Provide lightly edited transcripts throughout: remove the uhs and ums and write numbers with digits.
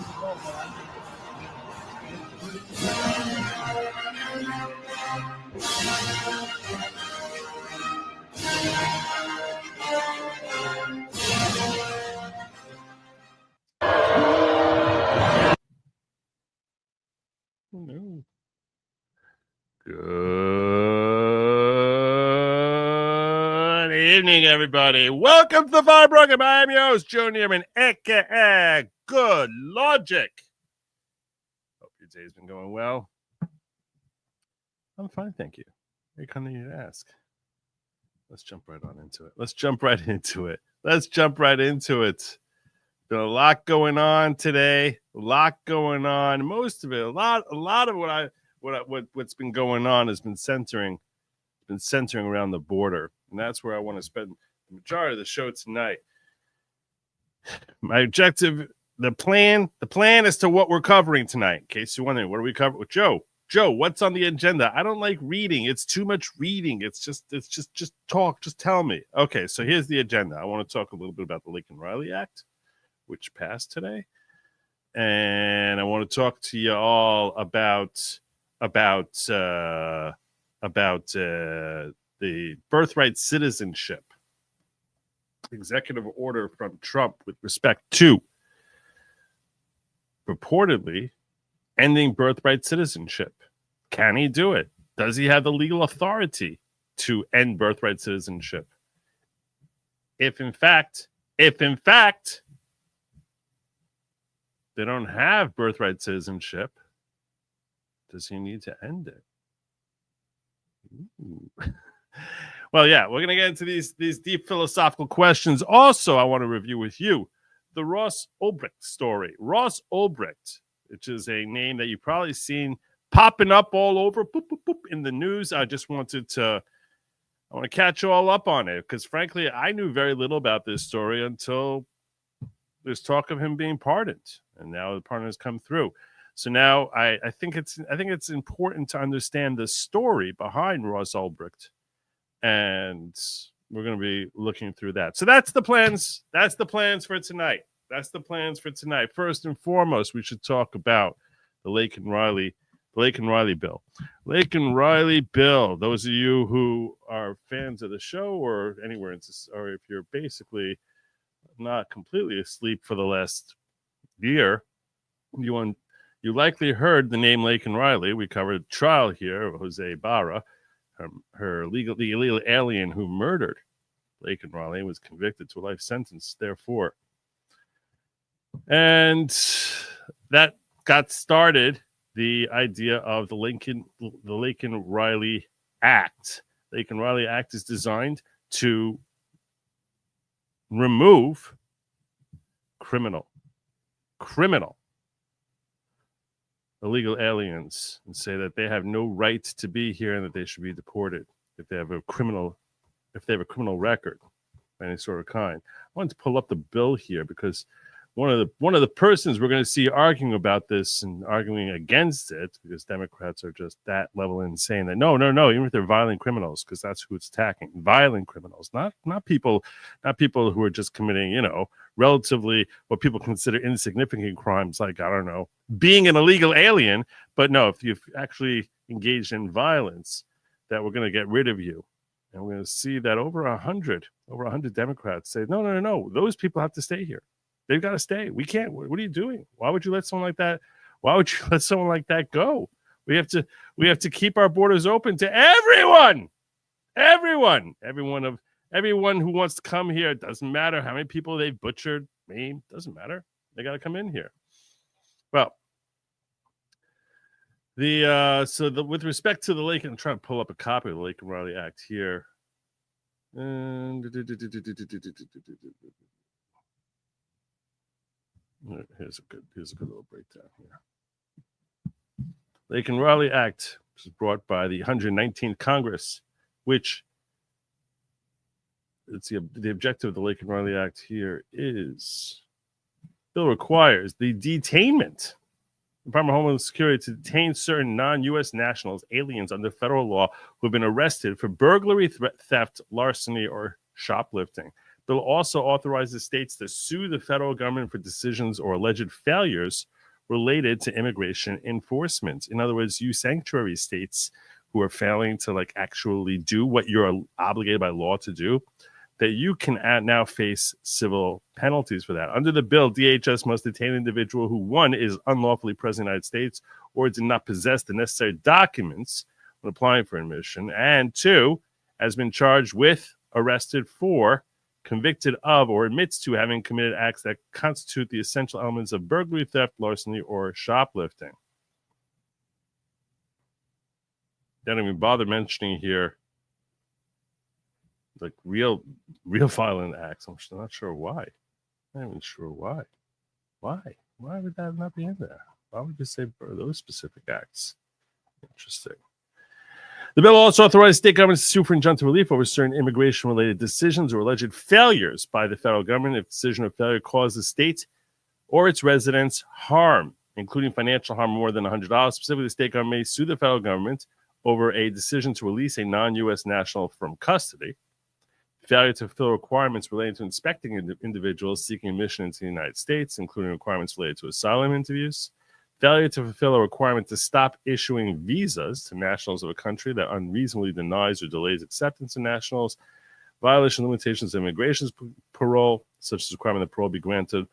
No. Good evening, everybody. Welcome to the Fire Program. I am your host, Joe Neerman, aka Good Logic. Hope your day's been going well. I'm fine, thank you. Very kind of you to ask. Let's jump right into it. Been a lot going on today. Most of it, a lot of what's been going on has been centering around the border, and that's where I want to spend the majority of the show tonight. My objective, the plan as to what we're covering tonight. In case you're wondering, what are we covering with Joe? Joe, what's on the agenda? I don't like reading. It's too much reading. It's just talk. Just tell me. Okay, so here's the agenda. I want to talk a little bit about the Laken Riley Act, which passed today, and I want to talk to you all about the birthright citizenship executive order from Trump with respect to purportedly ending birthright citizenship. Can he do it? Does he have the legal authority to end birthright citizenship? If in fact they don't have birthright citizenship, does he need to end it? Well, yeah, we're going to get into these deep philosophical questions. Also, I want to review with you the Ross Ulbricht story. Ross Ulbricht, which is a name that you've probably seen popping up all over in the news. I want to catch you all up on it because, frankly, I knew very little about this story until there's talk of him being pardoned, and now the pardon has come through. So now I think it's important to understand the story behind Ross Ulbricht, and we're going to be looking through that. So that's the plans. That's the plans for tonight. First and foremost, we should talk about the Laken Riley bill. Laken Riley bill. Those of you who are fans of the show or anywhere, or if you're basically not completely asleep for the last year, you likely heard the name Laken Riley. We covered trial here of Jose Barra, her illegal alien who murdered Laken Riley and was convicted to a life sentence, therefore. And that got started the idea of the Laken Riley Act. Laken Riley Act is designed to remove criminal illegal aliens and say that they have no right to be here and that they should be deported if they have a criminal record of any sort of kind. I wanted to pull up the bill here because one of the persons we're going to see arguing about this and arguing against it, because Democrats are just that level insane that no, even if they're violent criminals, because that's who it's attacking. Violent criminals, not people who are just committing, relatively what people consider insignificant crimes, like, I don't know, being an illegal alien. But no, if you've actually engaged in violence, that we're going to get rid of you. And we're going to see that over 100 Democrats say, no, those people have to stay here. They've got to stay. We can't. What are you doing? Why would you let someone like that? Why would you let someone like that go? We have to keep our borders open to everyone who wants to come here. It doesn't matter how many people they've butchered, maimed. Doesn't matter. They got to come in here. Well, with respect to the Laken, I'm trying to pull up a copy of the Laken Riley Act here. And here's a good little breakdown here. Laken Riley Act was brought by the 119th Congress, which it's the objective of the Laken Riley Act here is bill requires the detainment, Department of Homeland Security, to detain certain non-U.S. nationals, aliens under federal law who have been arrested for burglary, theft, larceny, or shoplifting, bill also authorizes states to sue the federal government for decisions or alleged failures related to immigration enforcement. In other words, you sanctuary states who are failing to like actually do what you're obligated by law to do, that you can now face civil penalties for that. Under the bill, DHS must detain an individual who, one, is unlawfully present in the United States or did not possess the necessary documents when applying for admission, and two, has been charged with, arrested for, convicted of, or admits to having committed acts that constitute the essential elements of burglary, theft, larceny, or shoplifting. They don't even bother mentioning here like real violent acts. I'm not sure why. I'm not even sure why. Why would that not be in there? Why would you say those specific acts? Interesting. The bill also authorizes state governments to sue for injunctive relief over certain immigration-related decisions or alleged failures by the federal government if decision or failure causes the state or its residents harm, including financial harm more than $100. Specifically, the state government may sue the federal government over a decision to release a non-U.S. national from custody, failure to fulfill requirements relating to inspecting individuals seeking admission into the United States, including requirements related to asylum interviews, failure to fulfill a requirement to stop issuing visas to nationals of a country that unreasonably denies or delays acceptance of nationals, violation of limitations of immigration parole, such as requirement that parole be granted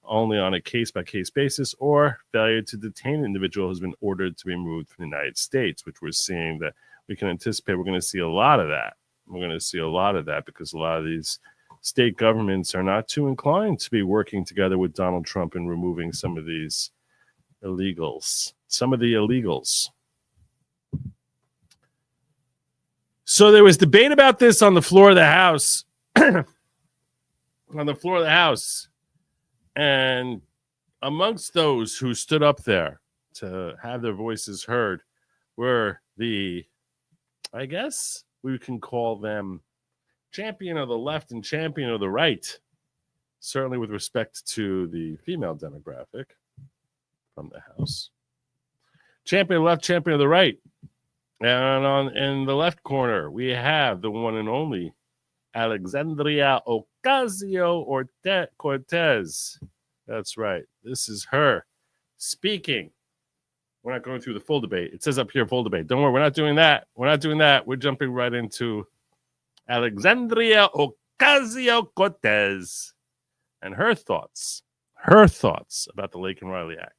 only on a case-by-case basis, or failure to detain an individual who's been ordered to be removed from the United States, which we're seeing that we can anticipate we're going to see a lot of that. We're going to see a lot of that because a lot of these state governments are not too inclined to be working together with Donald Trump and removing some of these illegals. So there was debate about this on the floor of the House. And amongst those who stood up there to have their voices heard were the, I guess we can call them champion of the left and champion of the right, certainly with respect to the female demographic from the House. Champion of the left, champion of the right. And in the left corner, we have the one and only Alexandria Ocasio-Cortez. That's right. This is her speaking. We're not going through the full debate. It says up here, full debate. Don't worry, we're not doing that. We're jumping right into Alexandria Ocasio-Cortez and her thoughts about the Laken Riley Act.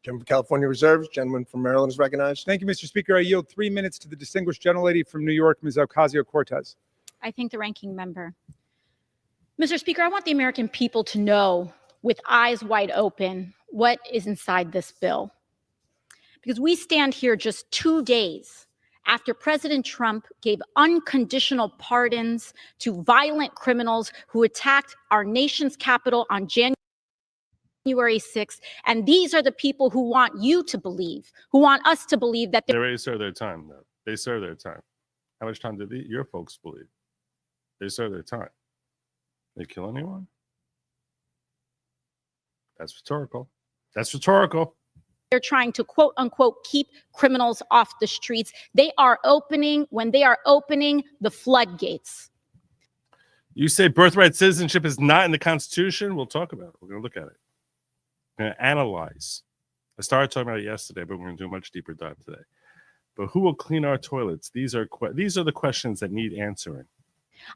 Gentleman from California reserves. Gentleman from Maryland is recognized. Thank you, Mr. Speaker. I yield 3 minutes to the distinguished gentlelady from New York, Ms. Ocasio-Cortez. I thank the ranking member. Mr. Speaker, I want the American people to know with eyes wide open what is inside this bill. Because we stand here just 2 days after President Trump gave unconditional pardons to violent criminals who attacked our nation's capital on January 6th. And these are the people who want you to believe, who want us to believe that they already served their time, though. They served their time. How much time did your folks believe? They served their time. They kill anyone? That's rhetorical. they're trying to quote unquote keep criminals off the streets. When they are opening the floodgates. You say birthright citizenship is not in the Constitution? We'll talk about it. We're going to look at it. We're going to analyze. I started talking about it yesterday, but we're going to do a much deeper dive today. But who will clean our toilets? These are the questions that need answering.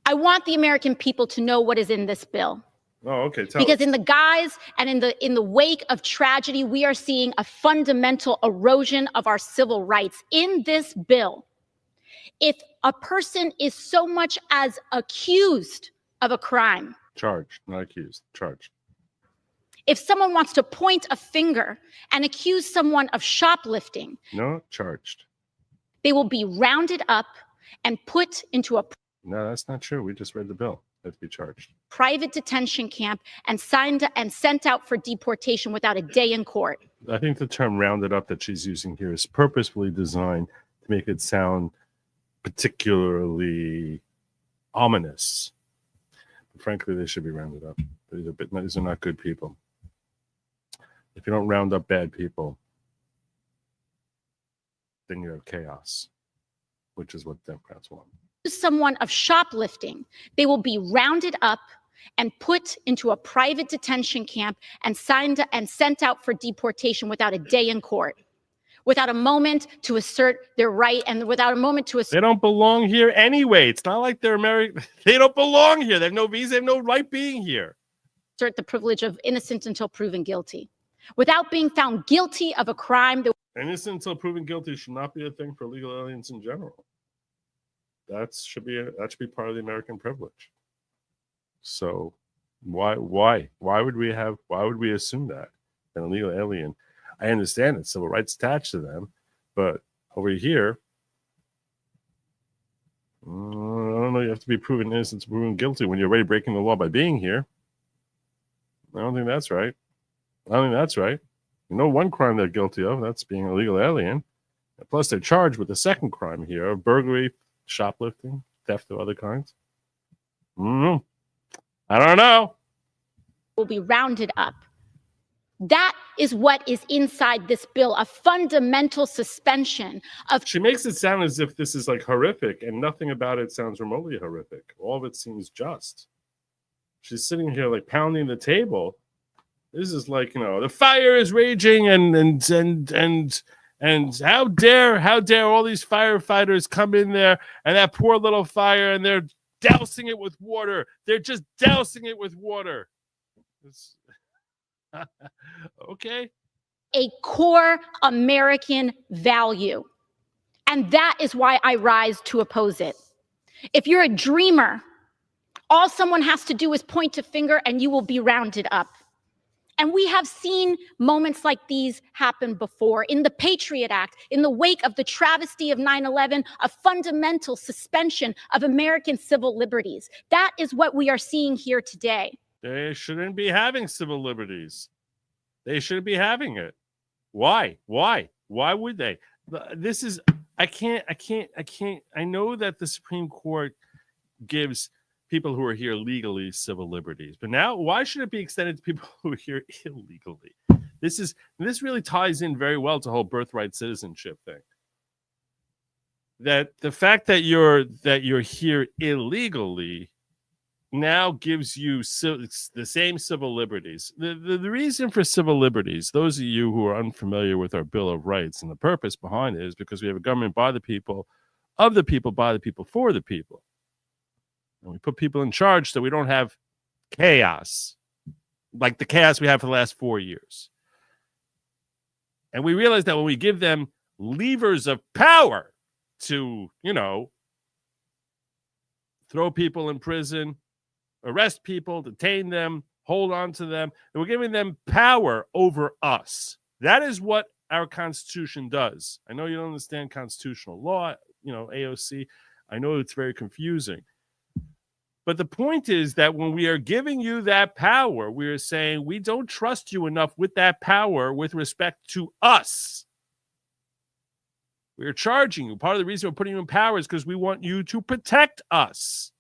I want the American people to know what is in this bill. Oh, okay. Because in the guise and in the wake of tragedy, we are seeing a fundamental erosion of our civil rights. In this bill, if a person is so much as accused of a crime, charged, not accused, charged. If someone wants to point a finger and accuse someone of shoplifting, no, charged. They will be rounded up and put into a No, that's not true. We just read the bill. They have to be charged. Private detention camp and sent out for deportation without a day in court. I think the term rounded up that she's using here is purposefully designed to make it sound particularly ominous. But frankly, they should be rounded up. These are not good people. If you don't round up bad people, then you have chaos, which is what Democrats want. someone of shoplifting, they will be rounded up and put into a private detention camp and sent out for deportation without a day in court, without a moment to assert their right and without a moment to assert. They don't belong here anyway. It's not like they're American. They don't belong here. They have no visa. They have no right being here. Assert the privilege of innocent until proven guilty. Without being found guilty of a crime that Innocent until proven guilty should not be a thing for illegal aliens in general. That should be part of the American privilege. So why would we assume that an illegal alien? I understand that civil rights attached to them, but over here, I don't know. You have to be proven innocent to proven guilty when you're already breaking the law by being here. I don't think that's right. You know, one crime they're guilty of, that's being an illegal alien. Plus, they're charged with a second crime here of burglary, shoplifting, theft of other kinds. I don't know. will be rounded up. That is what is inside this bill, a fundamental suspension of. She makes it sound as if this is like horrific, and nothing about it sounds remotely horrific. All of it seems just. She's sitting here like pounding the table. This is like, you know, the fire is raging, and how dare all these firefighters come in there, and that poor little fire, and they're dousing it with water. They're just dousing it with water. Okay. A core American value. And that is why I rise to oppose it. If you're a dreamer, all someone has to do is point a finger and you will be rounded up. And we have seen moments like these happen before. In the Patriot Act, in the wake of the travesty of 9/11, a fundamental suspension of American civil liberties. That is what we are seeing here today. They shouldn't be having civil liberties. They shouldn't be having it. Why? Why would they? This is, I know that the Supreme Court gives people who are here legally civil liberties, but now why should it be extended to people who are here illegally? This really ties in very well to the whole birthright citizenship thing. That the fact that you're here illegally now gives you the same civil liberties. The reason for civil liberties, those of you who are unfamiliar with our Bill of Rights and the purpose behind it, is because we have a government by the people, of the people, by the people, for the people. And we put people in charge so we don't have chaos, like the chaos we have for the last 4 years. And we realize that when we give them levers of power to, you know, throw people in prison, arrest people, detain them, hold on to them, and we're giving them power over us. That is what our Constitution does. I know you don't understand constitutional law, you know, AOC. I know it's very confusing. But the point is that when we are giving you that power, we are saying we don't trust you enough with that power with respect to us. We are charging you. Part of the reason we're putting you in power is because we want you to protect us.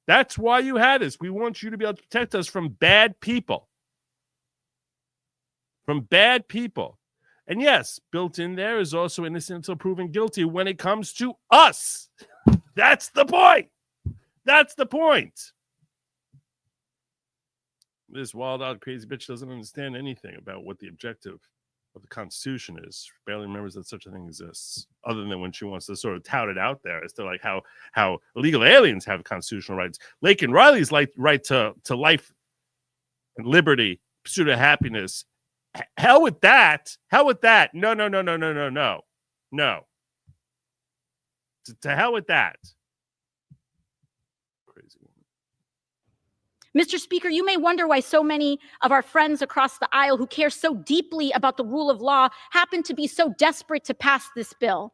That's why you had this. We want you to be able to protect us from bad people. From bad people. And yes, built in there is also innocent until proven guilty when it comes to us. That's the point. That's the point. This wild-out crazy bitch doesn't understand anything about what the objective of the Constitution is. She barely remembers that such a thing exists, other than when she wants to sort of tout it out there as to like how illegal aliens have constitutional rights. Laken Riley's right to life and liberty, pursuit of happiness. Hell with that. Hell with that. No. To hell with that. Mr. Speaker, you may wonder why so many of our friends across the aisle who care so deeply about the rule of law happen to be so desperate to pass this bill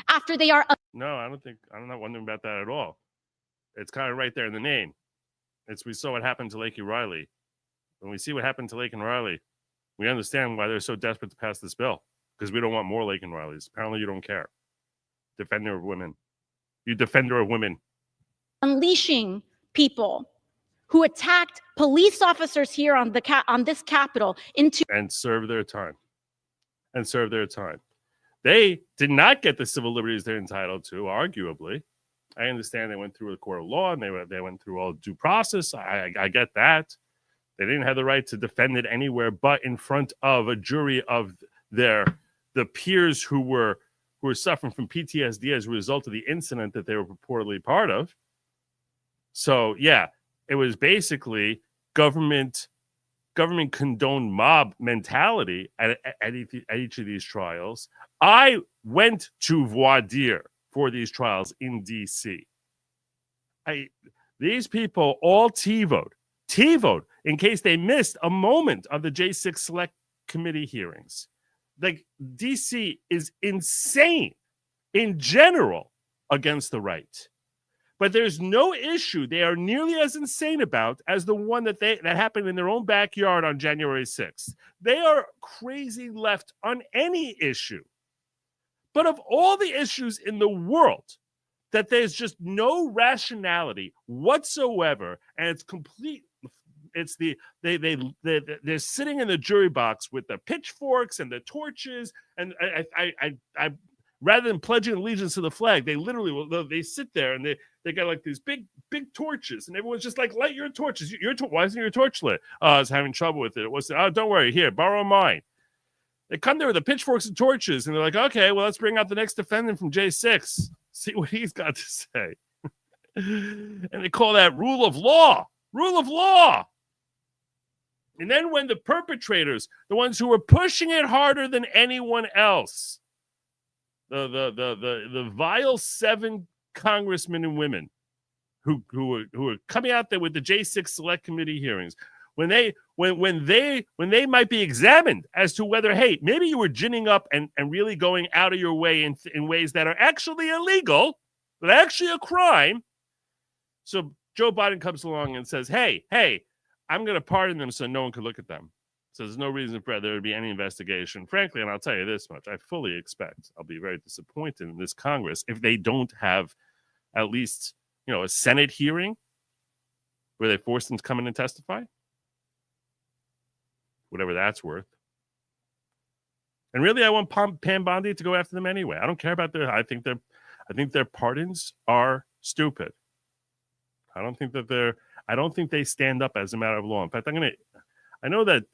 after they are. No, I'm not wondering about that at all. It's kind of right there in the name. We saw what happened to Laken Riley. When we see what happened to Laken Riley, we understand why they're so desperate to pass this bill, because we don't want more Laken Rileys. Apparently you don't care. Defender of women. You defender of women. Unleashing people who attacked police officers here on this Capitol into and serve their time. They did not get the civil liberties they're entitled to, arguably. I understand they went through a court of law and they went through all due process. I get that. They didn't have the right to defend it anywhere but in front of a jury of the peers who were suffering from PTSD as a result of the incident that they were purportedly part of. So yeah, it was basically government condoned mob mentality at each of these trials. I went to voir dire for these trials in DC. These people all TiVoed in case they missed a moment of the J6 Select Committee hearings. Like, DC is insane in general against the right. But there's no issue they are nearly as insane about as the one that happened in their own backyard on January 6th. They are crazy left on any issue. But of all the issues in the world, that there's just no rationality whatsoever, and it's complete. It's they're sitting in the jury box with the pitchforks and the torches, and I rather than pledging allegiance to the flag, they literally sit there and they got like these big torches, and everyone's just like, light your torches. Why isn't your torch lit? I was having trouble with it. Don't worry, here, borrow mine. They come there with the pitchforks and torches, and they're like, okay, well, let's bring out the next defendant from J6. See what he's got to say. And they call that rule of law. Rule of law. And then when the perpetrators, the ones who were pushing it harder than anyone else, the vile 7 congressmen and women who are coming out there with the J6 Select Committee hearings, when they might be examined as to whether, hey, maybe you were ginning up and really going out of your way in ways that are actually illegal, but actually a crime. So Joe Biden comes along and says, hey, I'm going to pardon them so no one could look at them. So there's no reason for there to be any investigation. Frankly, and I'll tell you this much, I fully expect I'll be very disappointed in this Congress if they don't have at least, a Senate hearing where they force them to come in and testify. Whatever that's worth. And really, I want Pam Bondi to go after them anyway. I don't care about I think their pardons are stupid. I don't think they stand up as a matter of law. In fact, I know that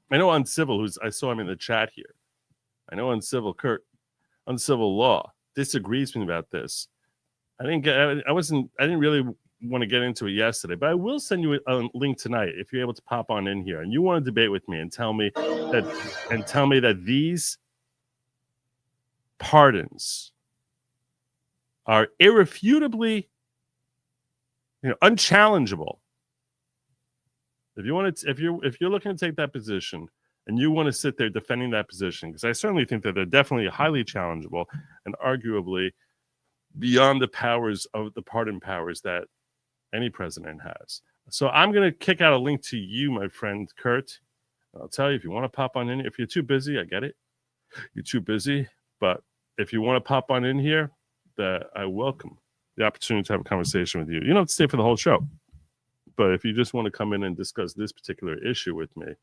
Uncivil, I saw him in the chat here. I know Uncivil Law disagrees with me about this. I didn't really want to get into it yesterday, but I will send you a link tonight if you're able to pop on in here and you want to debate with me and tell me that these pardons are irrefutably, unchallengeable. If you're looking to take that position and you want to sit there defending that position, because I certainly think that they're definitely highly challengeable and arguably beyond the powers of the pardon powers that any president has. So I'm going to kick out a link to you, my friend Kurt. I'll tell you, if you want to pop on in, if you're too busy, I get it. You're too busy, but if you want to pop on in here, that I welcome the opportunity to have a conversation with you. You don't have to stay for the whole show, but if you just want to come in and discuss this particular issue with me,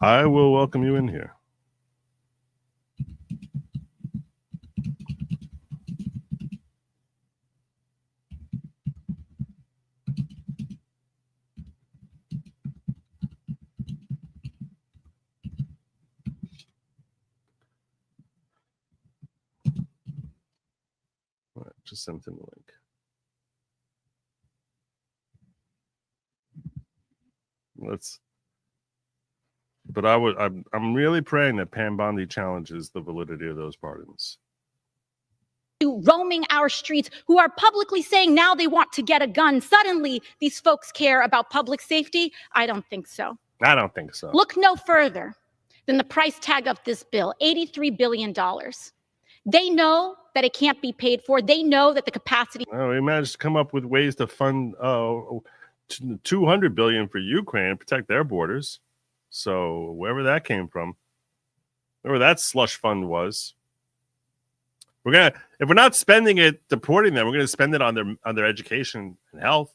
I will welcome you in here. All right, just sent him the link. But I'm really praying that Pam Bondi challenges the validity of those pardons. Roaming our streets, who are publicly saying now they want to get a gun. Suddenly, these folks care about public safety? I don't think so. I don't think so. Look no further than the price tag of this bill, $83 billion. They know that it can't be paid for. They know that the capacity. Well, we managed to come up with ways to fund $200 billion for Ukraine and protect their borders. So wherever that came from, wherever that slush fund was, if we're not spending it deporting them, we're gonna spend it on their education and health,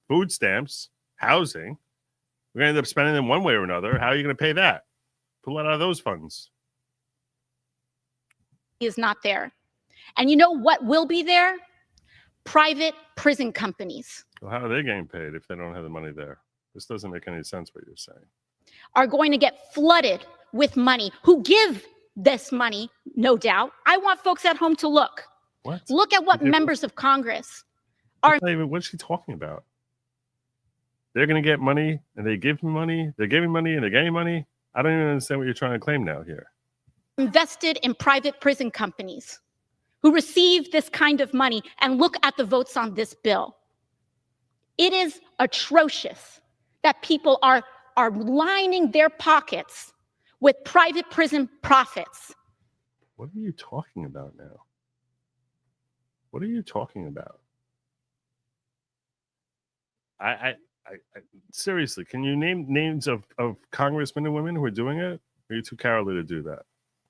food stamps, housing. We're going to end up spending them one way or another. How are you going to pay that? Pull it out of those funds. Is not there. And you know what will be there? Private prison companies Well, how are they getting paid if they don't have the money there? This doesn't make any sense what you're saying. are going to get flooded with money. Who give this money, no doubt. I want folks at home to look. What? Look at what Who give- members of Congress are. What's she talking about? They're going to get money and they give money. They're giving money and they're getting money. I don't even understand what you're trying to claim now here. Invested in private prison companies who receive this kind of money, and look at the votes on this bill. It is atrocious that people are lining their pockets with private prison profits. What are you talking about now? What are you talking about? I seriously, can you name names of congressmen and women who are doing it? Or are you too cowardly to do that?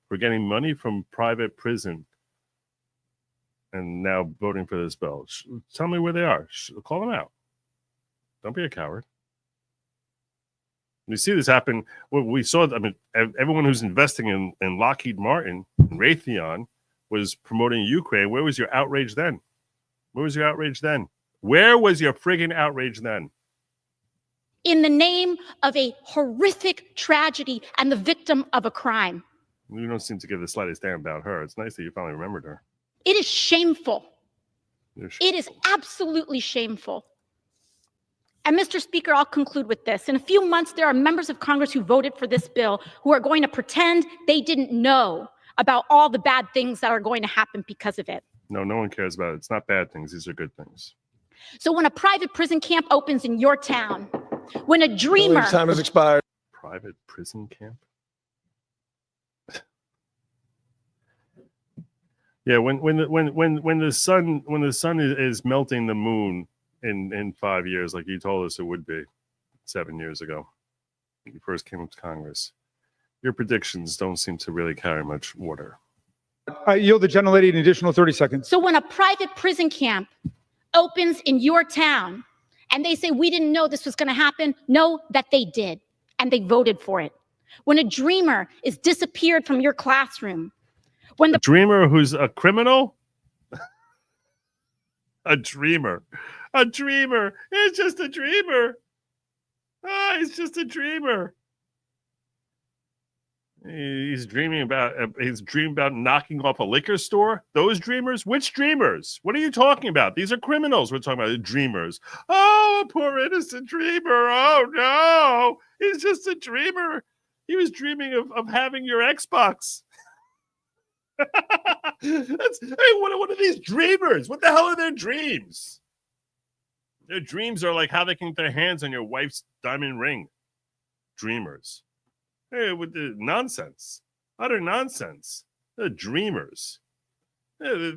We're getting money from private prison and now voting for this bill. Tell me where they are. Call them out. Don't be a coward. You see this happen. Well, we saw, I mean, everyone who's investing in Lockheed Martin and Raytheon was promoting Ukraine. Where was your outrage then? Where was your outrage then? Where was your friggin' outrage then? In the name of a horrific tragedy and the victim of a crime. You don't seem to give the slightest damn about her. It's nice that you finally remembered her. It is shameful. You're It is absolutely shameful. And Mr. Speaker, I'll conclude with this. In a few months, there are members of Congress who voted for this bill who are going to pretend they didn't know about all the bad things that are going to happen because of it. No one cares about it. It's not bad things. These are good things. So when a private prison camp opens in your town, when a dreamer, Time has expired. Private prison camp? Yeah, when the sun is melting the moon in 5 years, like you told us it would be 7 years ago, when you first came up to Congress, your predictions don't seem to really carry much water. I yield the gentlelady an additional 30 seconds. so when a private prison camp opens in your town and they say, we didn't know this was going to happen, know that they did, and they voted for it. When a dreamer is disappeared from your classroom, when A the dreamer who's a criminal? A dreamer. It's just a dreamer. He's just a dreamer. He's dreaming about knocking off a liquor store. Those dreamers? Which dreamers? What are you talking about? These are criminals. We're talking about dreamers. Oh, poor innocent dreamer. Oh no, he's just a dreamer. He was dreaming of having your Xbox. What are these dreamers? What the hell are their dreams? Their dreams are like how they can get their hands on your wife's diamond ring. Dreamers. Hey, with the nonsense. Utter nonsense. They're dreamers. They're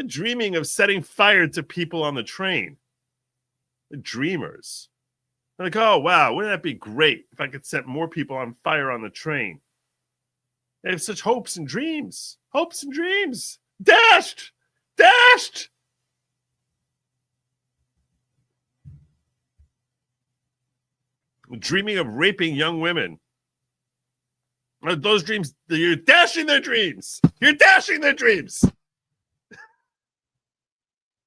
dreaming of setting fire to people on the train. They're dreamers. They're like, oh, wow, wouldn't that be great if I could set more people on fire on the train? They have such hopes and dreams. Hopes and dreams. Dashed. Dreaming of raping young women. Those dreams, you're dashing their dreams. The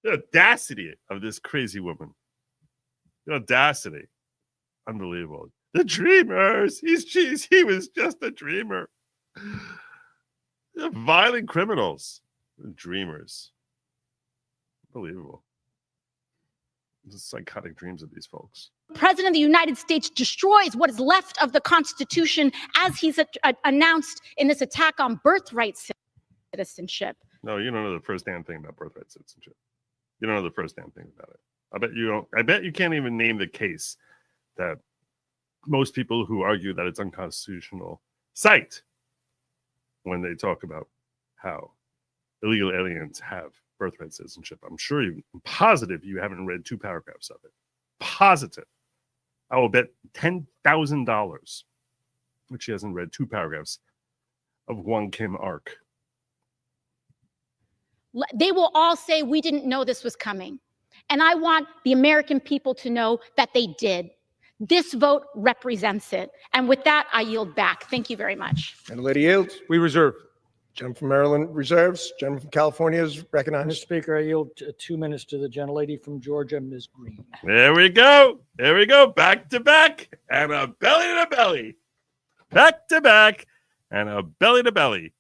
audacity of this crazy woman. The audacity. Unbelievable. The dreamers. He was just a dreamer. They're violent criminals. The dreamers. Unbelievable. The psychotic dreams of these folks. President of the United States destroys what is left of the Constitution as he's announced in this attack on birthright citizenship. No, you don't know the first damn thing about birthright citizenship. You don't know the first damn thing about it. I bet you don't. I bet you can't even name the case that most people who argue that it's unconstitutional cite when they talk about how illegal aliens have birthright citizenship. I'm positive you haven't read 2 paragraphs of it. Positive. I will bet $10,000 that she hasn't read 2 paragraphs of Wong Kim Ark. They will all say, we didn't know this was coming. And I want the American people to know that they did. This vote represents it. And with that, I yield back. Thank you very much. And the lady yields. We reserve. Gentleman from Maryland reserves. Gentleman from California is Mr. recognized. Speaker, I yield 2 minutes to the gentlelady from Georgia, Ms. Green. There we go. There we go. Back to back and a belly to belly. Back to back and a belly to belly.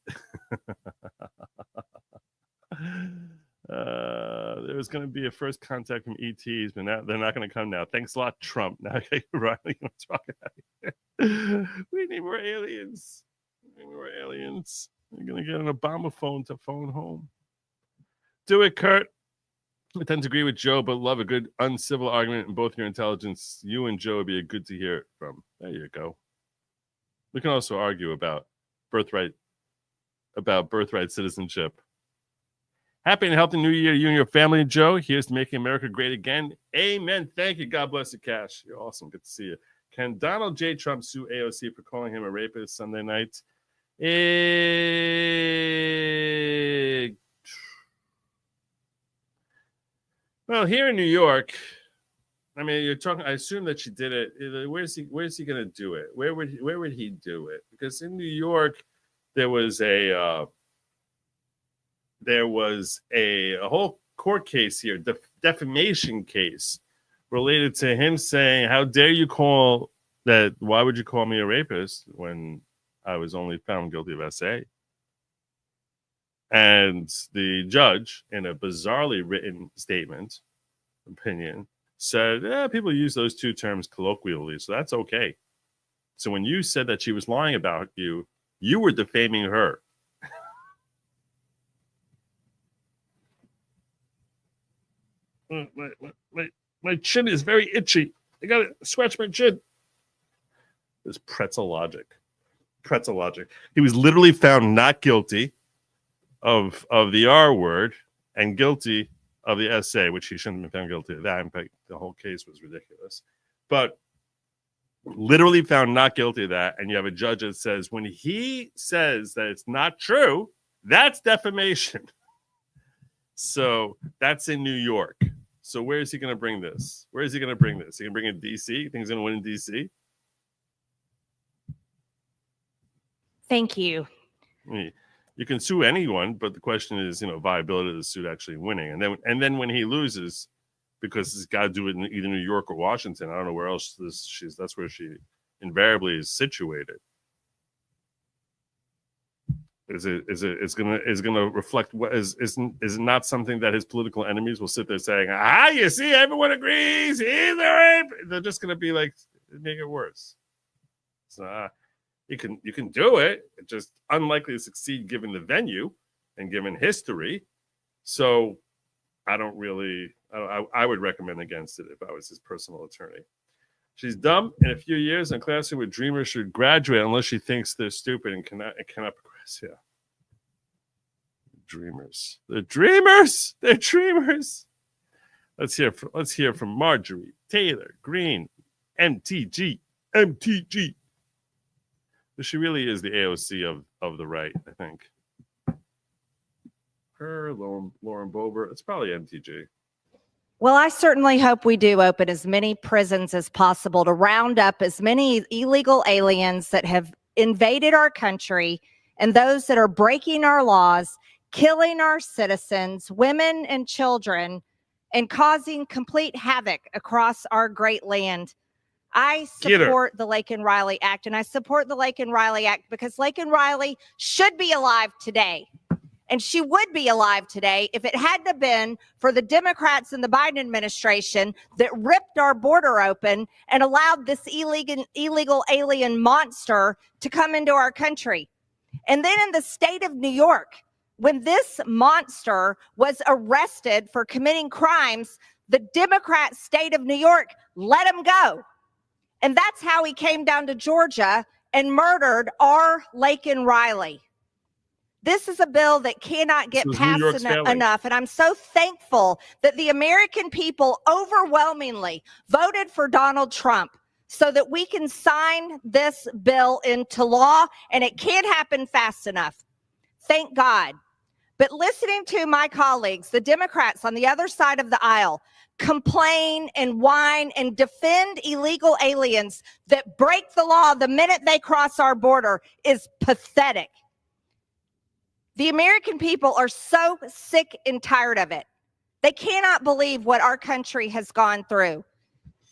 There was going to be a first contact from ETs, but now they're not going to come now. Thanks a lot, Trump. Now, Riley, I'm talking about it. We need more aliens. We need more aliens. You're going to get an Obama phone to phone home. Do it, Kurt. I tend to agree with Joe, but love a good uncivil argument in both your intelligence. You and Joe would be good to hear it from. There you go. We can also argue about birthright citizenship. Happy and healthy New Year to you and your family, Joe. Here's to making America great again. Amen. Thank you. God bless you, Cash. You're awesome. Good to see you. Can Donald J. Trump sue AOC for calling him a rapist Sunday night? Well, here in New York, I mean, you're talking. I assume that she did it. Where's he going to do it? Where would he do it? Because in New York, there was a whole court case here, defamation case, related to him saying, "How dare you call that? Why would you call me a rapist when I was only found guilty of SA?" And the judge, in a bizarrely written opinion, said, people use those two terms colloquially, so that's okay. So when you said that she was lying about you, you were defaming her. My chin is very itchy. I got to scratch my chin. This pretzel logic. He was literally found not guilty of the R word and guilty of the SA, which he shouldn't have been found guilty of that. In fact, the whole case was ridiculous. But literally found not guilty of that, and you have a judge that says when he says that it's not true, that's defamation. So that's in New York. So where is he going to bring this? Where is he going to bring this? He can bring it in D.C.? You think he's going to win in D.C.? Thank you. I mean, you can sue anyone, but the question is, viability of the suit actually winning. And then when he loses, because he's got to do it in either New York or Washington, I don't know where else that's where she invariably is situated. Is it gonna reflect what is it not something that his political enemies will sit there saying, you see, everyone agrees, he's a rape. They're just gonna be like, make it worse. So you can do it. It's just unlikely to succeed given the venue and given history. So I would recommend against it if I was his personal attorney. She's dumb. In a few years, a classroom with dreamers should graduate unless she thinks they're stupid and cannot progress. Yeah. Dreamers. They're dreamers. They're dreamers. Let's hear from Marjorie Taylor Greene, MTG. But she really is the AOC of the right, I think. Her, Lauren Boebert. It's probably MTG. Well, I certainly hope we do open as many prisons as possible to round up as many illegal aliens that have invaded our country and those that are breaking our laws, killing our citizens, women and children, and causing complete havoc across our great land. I support the Laken Riley Act, and I support the Laken Riley Act because Laken Riley should be alive today. And she would be alive today if it hadn't been for the Democrats and the Biden administration that ripped our border open and allowed this illegal alien monster to come into our country. And then in the state of New York, when this monster was arrested for committing crimes, the Democrat state of New York let him go. And that's how he came down to Georgia and murdered our Laken Riley. This is a bill that cannot get passed enough. And I'm so thankful that the American people overwhelmingly voted for Donald Trump so that we can sign this bill into law, and it can't happen fast enough. Thank God. But listening to my colleagues, the Democrats on the other side of the aisle, complain and whine and defend illegal aliens that break the law the minute they cross our border is pathetic. The American people are so sick and tired of it. They cannot believe what our country has gone through.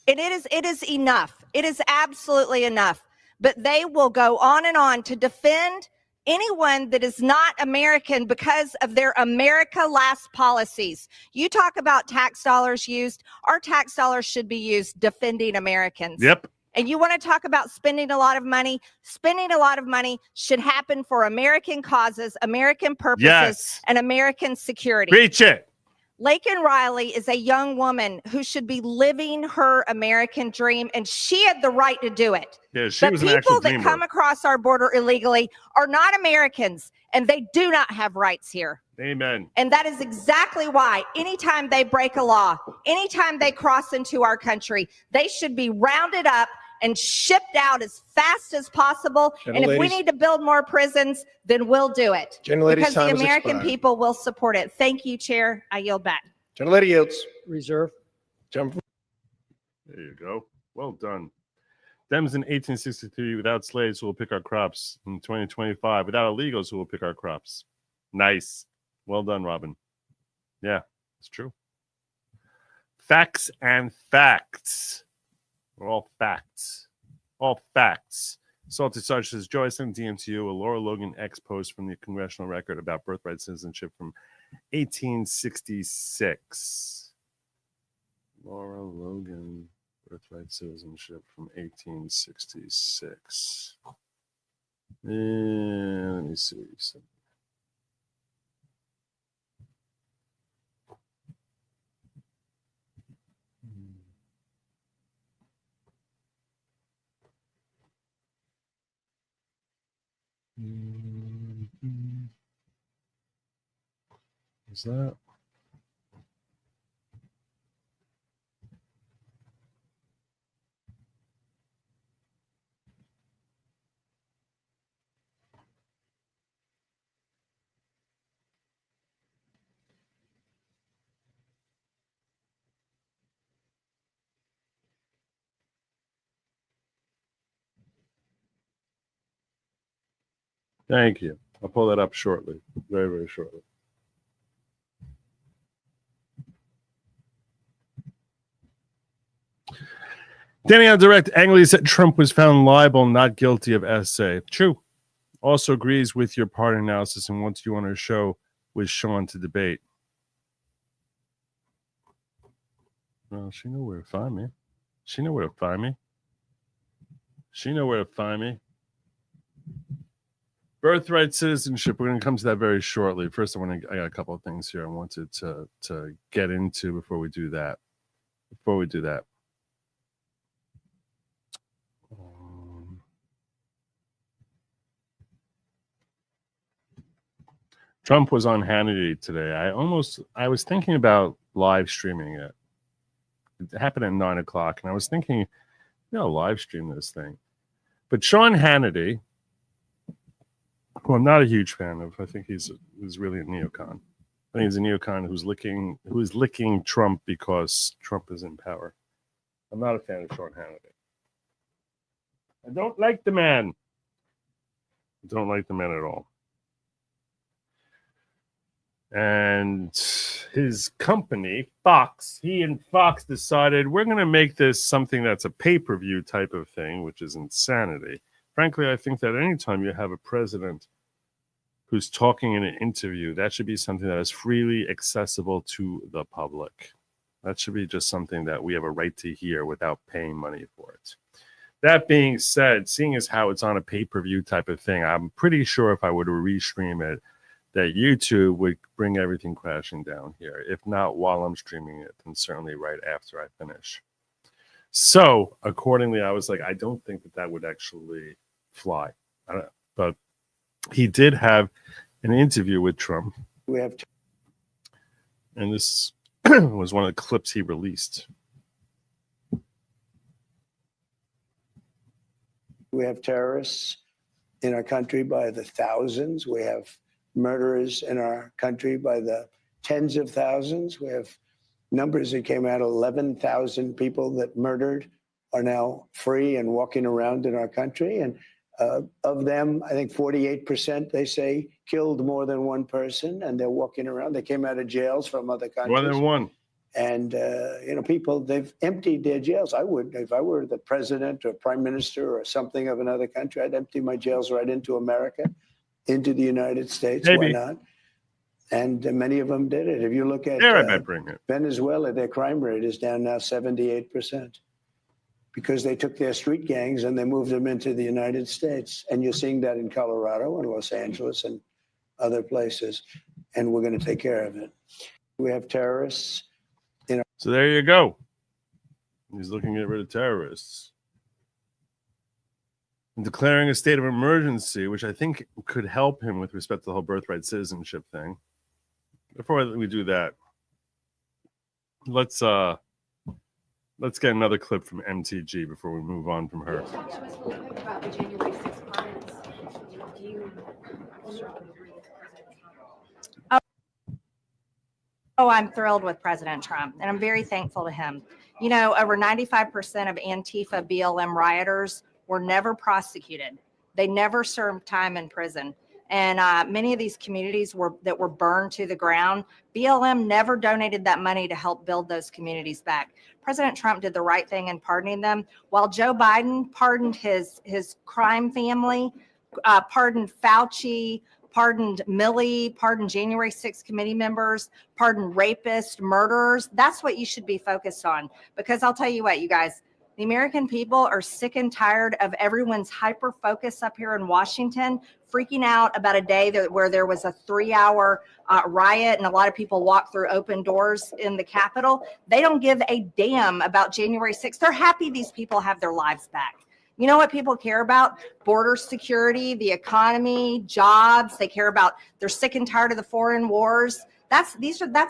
And it is enough. It is absolutely enough. But they will go on to defend anyone that is not American because of their America Last policies. You talk about tax dollars used. Our tax dollars should be used defending Americans. Yep. And you want to talk about spending a lot of money? Spending a lot of money should happen for American causes, American purposes, Yes. and American security. Preach it. Laken Riley is a young woman who should be living her American dream, and she had the right to do it. Yeah, she But was an actual people that dreamer. come across our border illegally are not Americans, and they do not have rights here. Amen. And that is exactly why anytime they break a law, anytime they cross into our country, they should be rounded up and shipped out as fast as possible. And if we Gentleladies. need to build more prisons, then we'll do it. Gentlelady's Because the time has American expired. people will support it. Thank you, Chair. I yield back. Gentlelady yields. Reserve. Gentleman There you go. Well done. Dems in 1863 without slaves who will pick our crops. In 2025 without illegals who will pick our crops. Nice. Well done, Robin. Yeah, it's true. Facts and facts. We're all facts. All facts. Salty Sarge says, Joe, I sent DMTU a Laura Logan X post from the Congressional Record about birthright citizenship from 1866. Laura Logan, birthright citizenship from 1866. And let me see what you said. Is that? Thank you. I'll pull that up shortly. Very, very shortly. Danny on Direct angrily said Trump was found liable, not guilty of essay. True. Also agrees with your part analysis and wants you on her show with Sean to debate. Well, she knew where to find me. She knew where to find me. She knew where to find me. Birthright citizenship. We're going to come to that very shortly. First, I got a couple of things here I wanted to get into before we do that. Trump was on Hannity today. I was thinking about live streaming it. It happened at 9:00, and I was thinking, live stream this thing. But Sean Hannity, who I'm not a huge fan of, I think he's really a neocon. I think he's a neocon who is licking Trump because Trump is in power. I'm not a fan of Sean Hannity. I don't like the man. I don't like the man at all. And his company, Fox, he and Fox decided we're going to make this something that's a pay-per-view type of thing, which is insanity. Frankly, I think that anytime you have a president who's talking in an interview, that should be something that is freely accessible to the public. That should be just something that we have a right to hear without paying money for it. That being said, seeing as how it's on a pay-per-view type of thing, I'm pretty sure if I were to restream it, that YouTube would bring everything crashing down here. If not while I'm streaming it, then certainly right after I finish. So accordingly, I was like, I don't think that would actually fly. I don't know. But he did have an interview with Trump. And this was one of the clips he released. We have terrorists in our country by the thousands. We have murderers in our country by the tens of thousands. We have numbers that came out, 11,000 people that murdered are now free and walking around in our country. And of them, I think 48%, they say, killed more than one person, and they're walking around. They came out of jails from other countries. More than one. And, people, they've emptied their jails. I would, if I were the president or prime minister or something of another country, I'd empty my jails right into America, into the United States. Maybe. Why not? And many of them did it. If you look at Bring it. Venezuela, their crime rate is down now 78% because they took their street gangs and they moved them into the United States. And you're seeing that in Colorado and Los Angeles and other places. And we're going to take care of it. We have terrorists. So there you go. He's looking to get rid of terrorists. And declaring a state of emergency, which I think could help him with respect to the whole birthright citizenship thing. Before we do that, let's get another clip from MTG before we move on from her. Oh, I'm thrilled with President Trump, and I'm very thankful to him. You know, over 95% of Antifa BLM rioters were never prosecuted. They never served time in prison. And many of these communities that were burned to the ground, BLM never donated that money to help build those communities back. President Trump did the right thing in pardoning them, while Joe Biden pardoned his crime family, pardoned Fauci, pardoned Milley, pardoned January 6th committee members, pardoned rapists, murderers. That's what you should be focused on. Because I'll tell you what, you guys, the American people are sick and tired of everyone's hyper focus up here in Washington, freaking out about a day where there was a 3-hour riot and a lot of people walked through open doors in the Capitol. They don't give a damn about January 6th. They're happy these people have their lives back. You know what people care about? Border security, the economy, jobs. They care about, they're sick and tired of the foreign wars. That's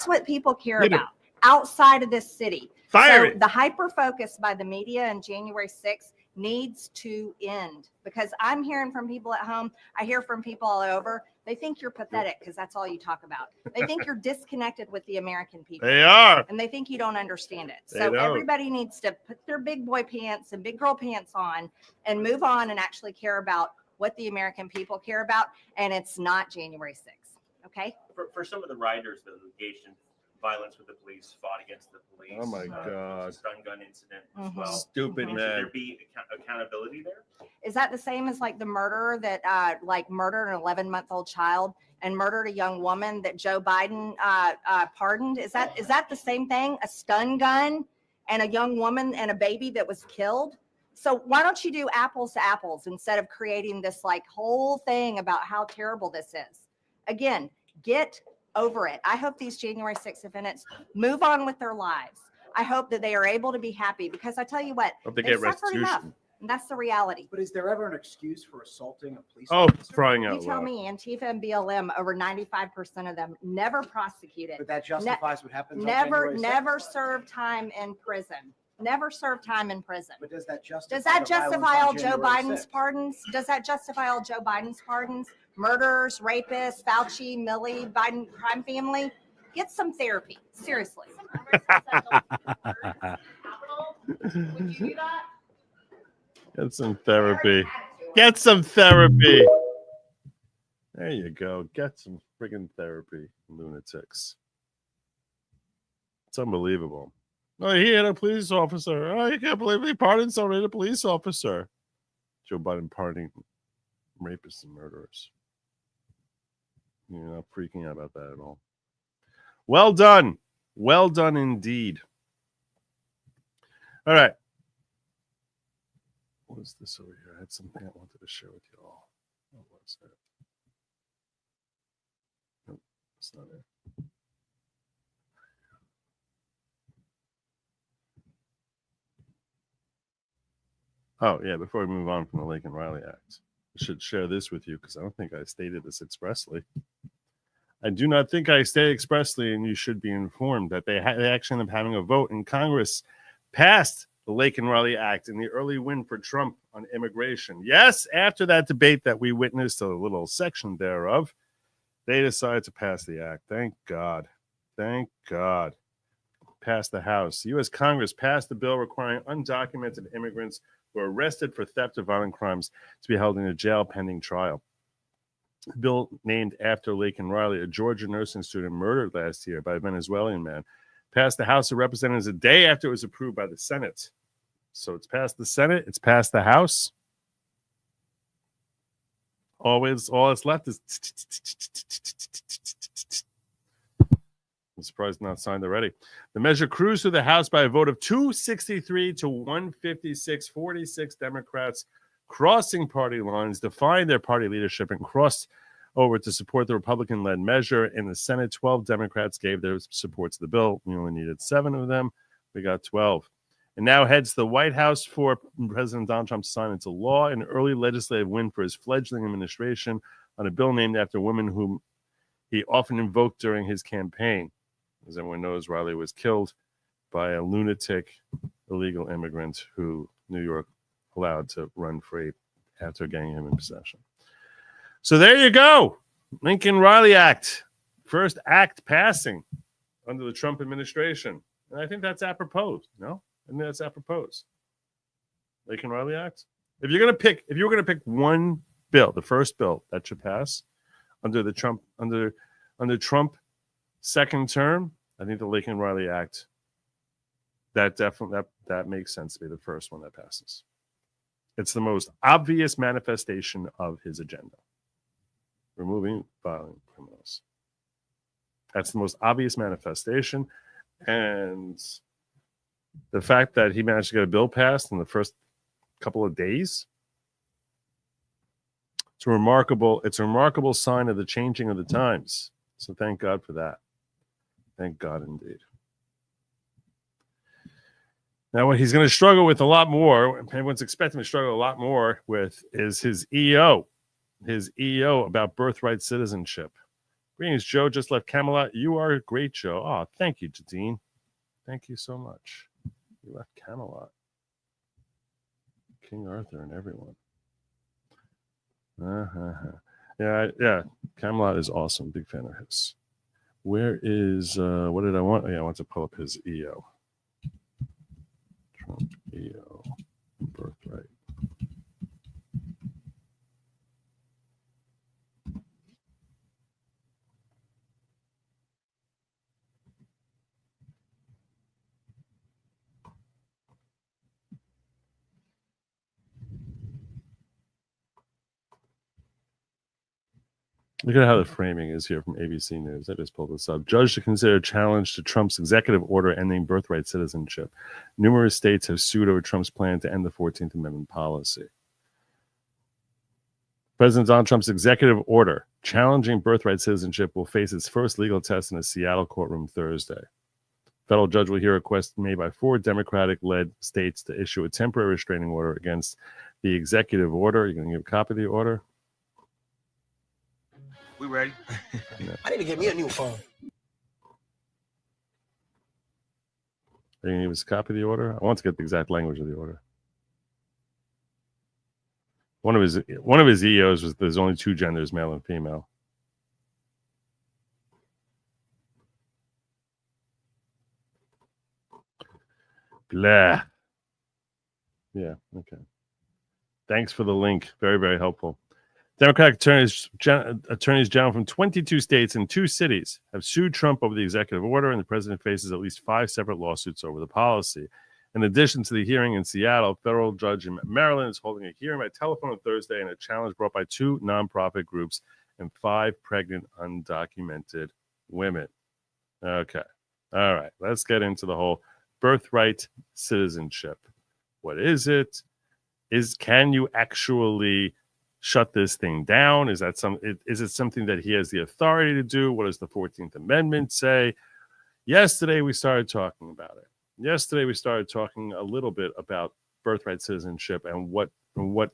what people care about outside of this city. So the hyper focus by the media on January 6th needs to end, because I'm hearing from people at home. I hear from people all over. They think you're pathetic because that's all you talk about. They think you're disconnected with the American people. They are. And they think you don't understand it. So everybody needs to put their big boy pants and big girl pants on and move on and actually care about what the American people care about. And it's not January 6th. Okay. For some of the rioters, the engaged in violence with the police, fought against the police. Oh my God. Stun gun incident as well. Stupid man. Should there be accountability there? Is that the same as like the murderer that murdered an 11-month-old child and murdered a young woman that Joe Biden pardoned? Is that the same thing? A stun gun and a young woman and a baby that was killed? So why don't you do apples to apples instead of creating this like whole thing about how terrible this is? Again, get over it. I hope these January 6th defendants move on with their lives. I hope that they are able to be happy, because I tell you what, they get suffered enough. restitution. And that's the reality. But is there ever an excuse for assaulting a police Oh, officer? crying out You tell loud. me, Antifa and BLM, over 95% of them never prosecuted. But that justifies what happens on Never January 6th. served time in prison. Never served time in prison. But does that justify Does that the justify all violence on Joe January Biden's 6th? pardons? Does that justify all Joe Biden's pardons? Murderers, rapists, Fauci, Milley, Biden crime family? Get some therapy. Seriously. Get some therapy. Get some therapy. There you go. Get some friggin' therapy, lunatics. It's unbelievable. Oh, he hit a police officer. Oh, you can't believe he pardoned someone, hit a police officer. Joe Biden pardoning rapists and murderers. You're not freaking out about that at all. Well done. Well done indeed. All right. What is this over here? I had something I wanted to share with you all. What was that? Nope, it's not it. Oh, yeah, before we move on from the Laken Riley Act, I should share this with you because I don't think I stated this expressly. I do not think I stated expressly, and you should be informed that they actually ended up having a vote in Congress passed the Laken Riley Act in the early win for Trump on immigration. Yes, after that debate that we witnessed a little section thereof, They decided to pass the act. Thank God. Thank God. Passed the House. U.S. Congress passed the bill requiring undocumented immigrants who are arrested for theft or violent crimes to be held in a jail pending trial. The bill, named after Laken Riley, a Georgia nursing student murdered last year by a Venezuelan man, passed the House of Representatives a day after it was approved by the Senate. So it's passed the Senate, it's passed the House. All that's left is I'm surprised not signed already. The measure cruised through the House by a vote of 263 to 156. 46 Democrats crossing party lines, defying their party leadership, and crossed over to support the Republican-led measure. In the Senate, 12 Democrats gave their support to the bill. We only needed 7 of them. We got 12. And now heads to the White House for President Donald Trump to sign into law, an early legislative win for his fledgling administration on a bill named after a woman whom he often invoked during his campaign. As everyone knows, Riley was killed by a lunatic illegal immigrant who New York allowed to run free after getting him in possession. So there you go. Laken Riley Act. First act passing under the Trump administration. And I think that's apropos. No? I think that's apropos. Laken Riley Act. If you're gonna pick one bill, the first bill that should pass under the Trump under Trump second term, I think the Laken Riley Act, that makes sense to be the first one that passes. It's the most obvious manifestation of his agenda. Removing violent criminals. That's the most obvious manifestation. And the fact that he managed to get a bill passed in the first couple of days, it's a remarkable sign of the changing of the times. So thank God for that. Thank God indeed. Now, what he's going to struggle with a lot more, everyone's expecting to struggle a lot more with, is his EO about birthright citizenship. Greetings, Joe. Just left Camelot. You are a great Joe. Oh, thank you, Jadine. Thank you so much. You left Camelot. King Arthur and everyone. Yeah. Camelot is awesome. Big fan of his. Where is, what did I want? Oh, yeah, I want to pull up his EO. Trump EO. Birthright. Look at how the framing is here from ABC News. I just pulled this up. Judge to consider challenge to Trump's executive order ending birthright citizenship. Numerous states have sued over Trump's plan to end the 14th Amendment policy. President Donald Trump's executive order challenging birthright citizenship will face its first legal test in a Seattle courtroom Thursday. Federal judge will hear a request made by 4 Democratic-led states to issue a temporary restraining order against the executive order. You're going to give a copy of the order? We ready? No. I need to get me a new phone. Are you going to give us a copy of the order? I want to get the exact language of the order. One of his EOs was there's only 2 genders, male and female. Blah. Yeah, okay. Thanks for the link. Very, very helpful. Democratic attorneys general from 22 states and 2 cities have sued Trump over the executive order, and the president faces at least 5 separate lawsuits over the policy. In addition to the hearing in Seattle, a federal judge in Maryland is holding a hearing by telephone on Thursday in a challenge brought by 2 nonprofit groups and 5 pregnant undocumented women. Okay. All right. Let's get into the whole birthright citizenship. What is it? Can you actually shut this thing down? Is it something that he has the authority to do? What does the 14th Amendment say? Yesterday, we started talking about it. Yesterday, we started talking a little bit about birthright citizenship and what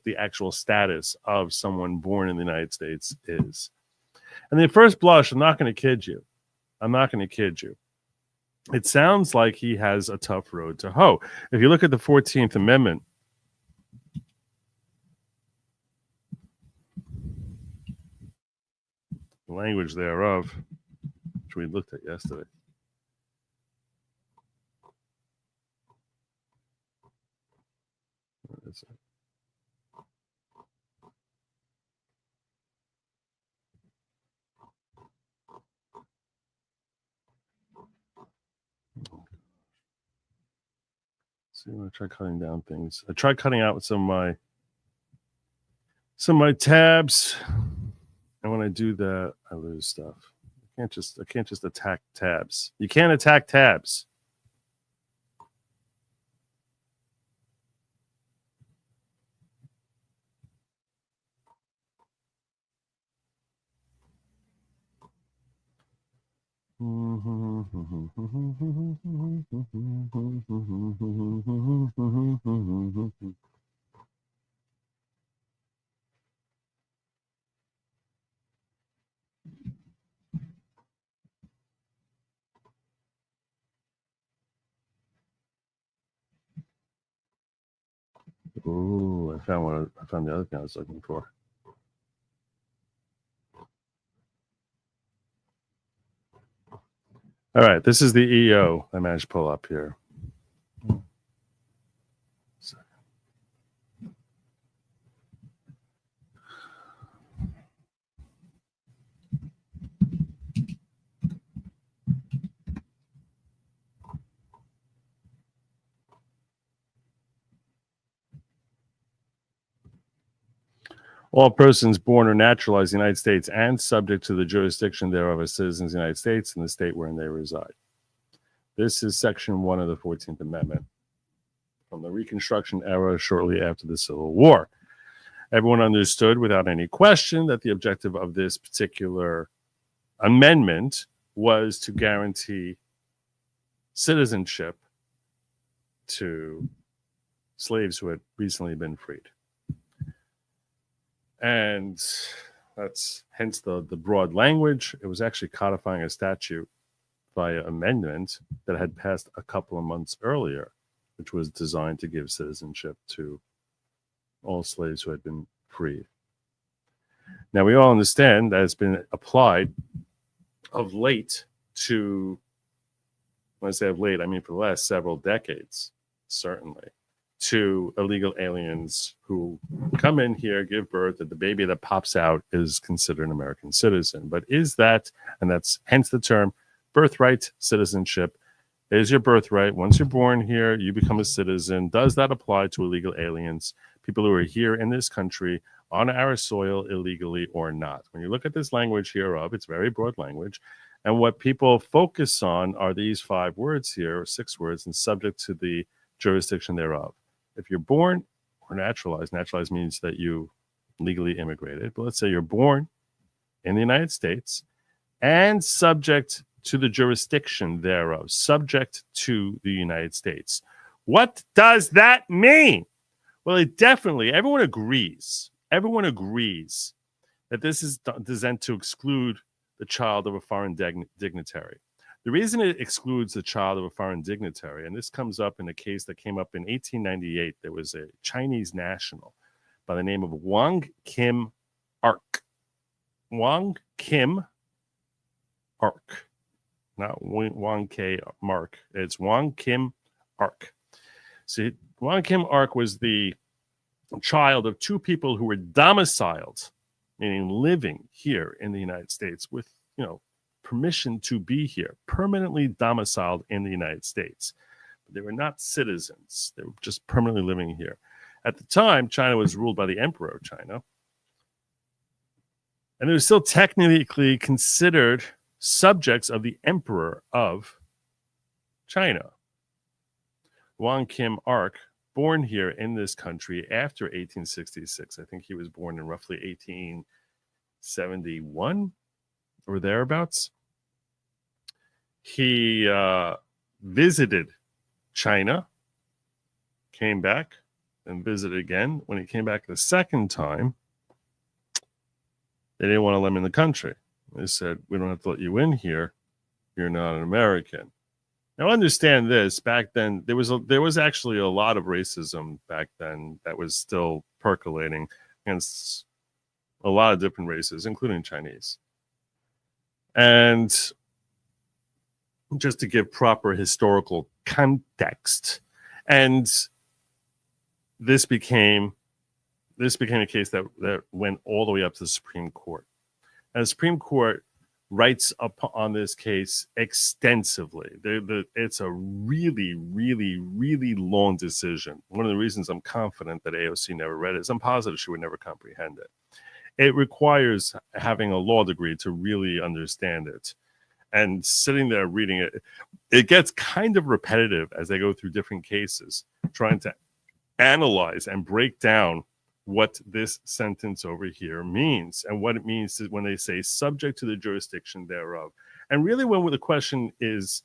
the actual status of someone born in the United States is. And the first blush, I'm not going to kid you. It sounds like he has a tough road to hoe. If you look at the 14th Amendment, the language thereof, which we looked at yesterday. Where is it? See, I try cutting down things. I tried cutting out some of my tabs, and when I do that, I lose stuff. I can't just attack tabs. You can't attack tabs. Ooh, I found the other thing I was looking for. All right, this is the EO I managed to pull up here. All persons born or naturalized in the United States and subject to the jurisdiction thereof are citizens of the United States and the state wherein they reside. This is Section 1 of the 14th Amendment from the Reconstruction era shortly after the Civil War. Everyone understood without any question that the objective of this particular amendment was to guarantee citizenship to slaves who had recently been freed. And that's hence the broad language. It was actually codifying a statute via amendment that had passed a couple of months earlier, which was designed to give citizenship to all slaves who had been freed. Now, we all understand that it's been applied of late to, when I say of late, I mean for the last several decades, certainly, to illegal aliens who come in here, give birth, that the baby that pops out is considered an American citizen. But is that, and that's hence the term, birthright citizenship, is your birthright. Once you're born here, you become a citizen. Does that apply to illegal aliens, people who are here in this country on our soil illegally or not? When you look at this language hereof, it's very broad language. And what people focus on are these 5 words here, or 6 words, and subject to the jurisdiction thereof. If you're born or naturalized means that you legally immigrated. But let's say you're born in the United States and subject to the jurisdiction thereof, subject to the United States. What does that mean? Well, it definitely, everyone agrees that this is designed to exclude the child of a foreign dignitary. The reason it excludes the child of a foreign dignitary, and this comes up in a case that came up in 1898, there was a Chinese national by the name of Wang Kim Ark. Wang Kim Ark. Not Wang K. Mark. It's Wang Kim Ark. See, Wang Kim Ark was the child of 2 people who were domiciled, meaning living here in the United States with, permission to be here, permanently domiciled in the United States. But they were not citizens. They were just permanently living here. At the time, China was ruled by the Emperor of China. And they were still technically considered subjects of the Emperor of China. Wang Kim Ark, born here in this country after 1866. I think he was born in roughly 1871 or thereabouts. He visited China, came back, and visited again. When he came back the second time, they didn't want to let him in the country. They said, we don't have to let you in here. You're not an American. Now, understand this. Back then, there was actually a lot of racism back then that was still percolating against a lot of different races, including Chinese. And just to give proper historical context, and this became a case that went all the way up to the Supreme Court. And the Supreme Court writes up on this case extensively. It's a really, really, really long decision. One of the reasons I'm confident that AOC never read it is I'm positive she would never comprehend it. It requires having a law degree to really understand it. And sitting there reading it, it gets kind of repetitive as they go through different cases, trying to analyze and break down what this sentence over here means and what it means when they say subject to the jurisdiction thereof. And really when the question is,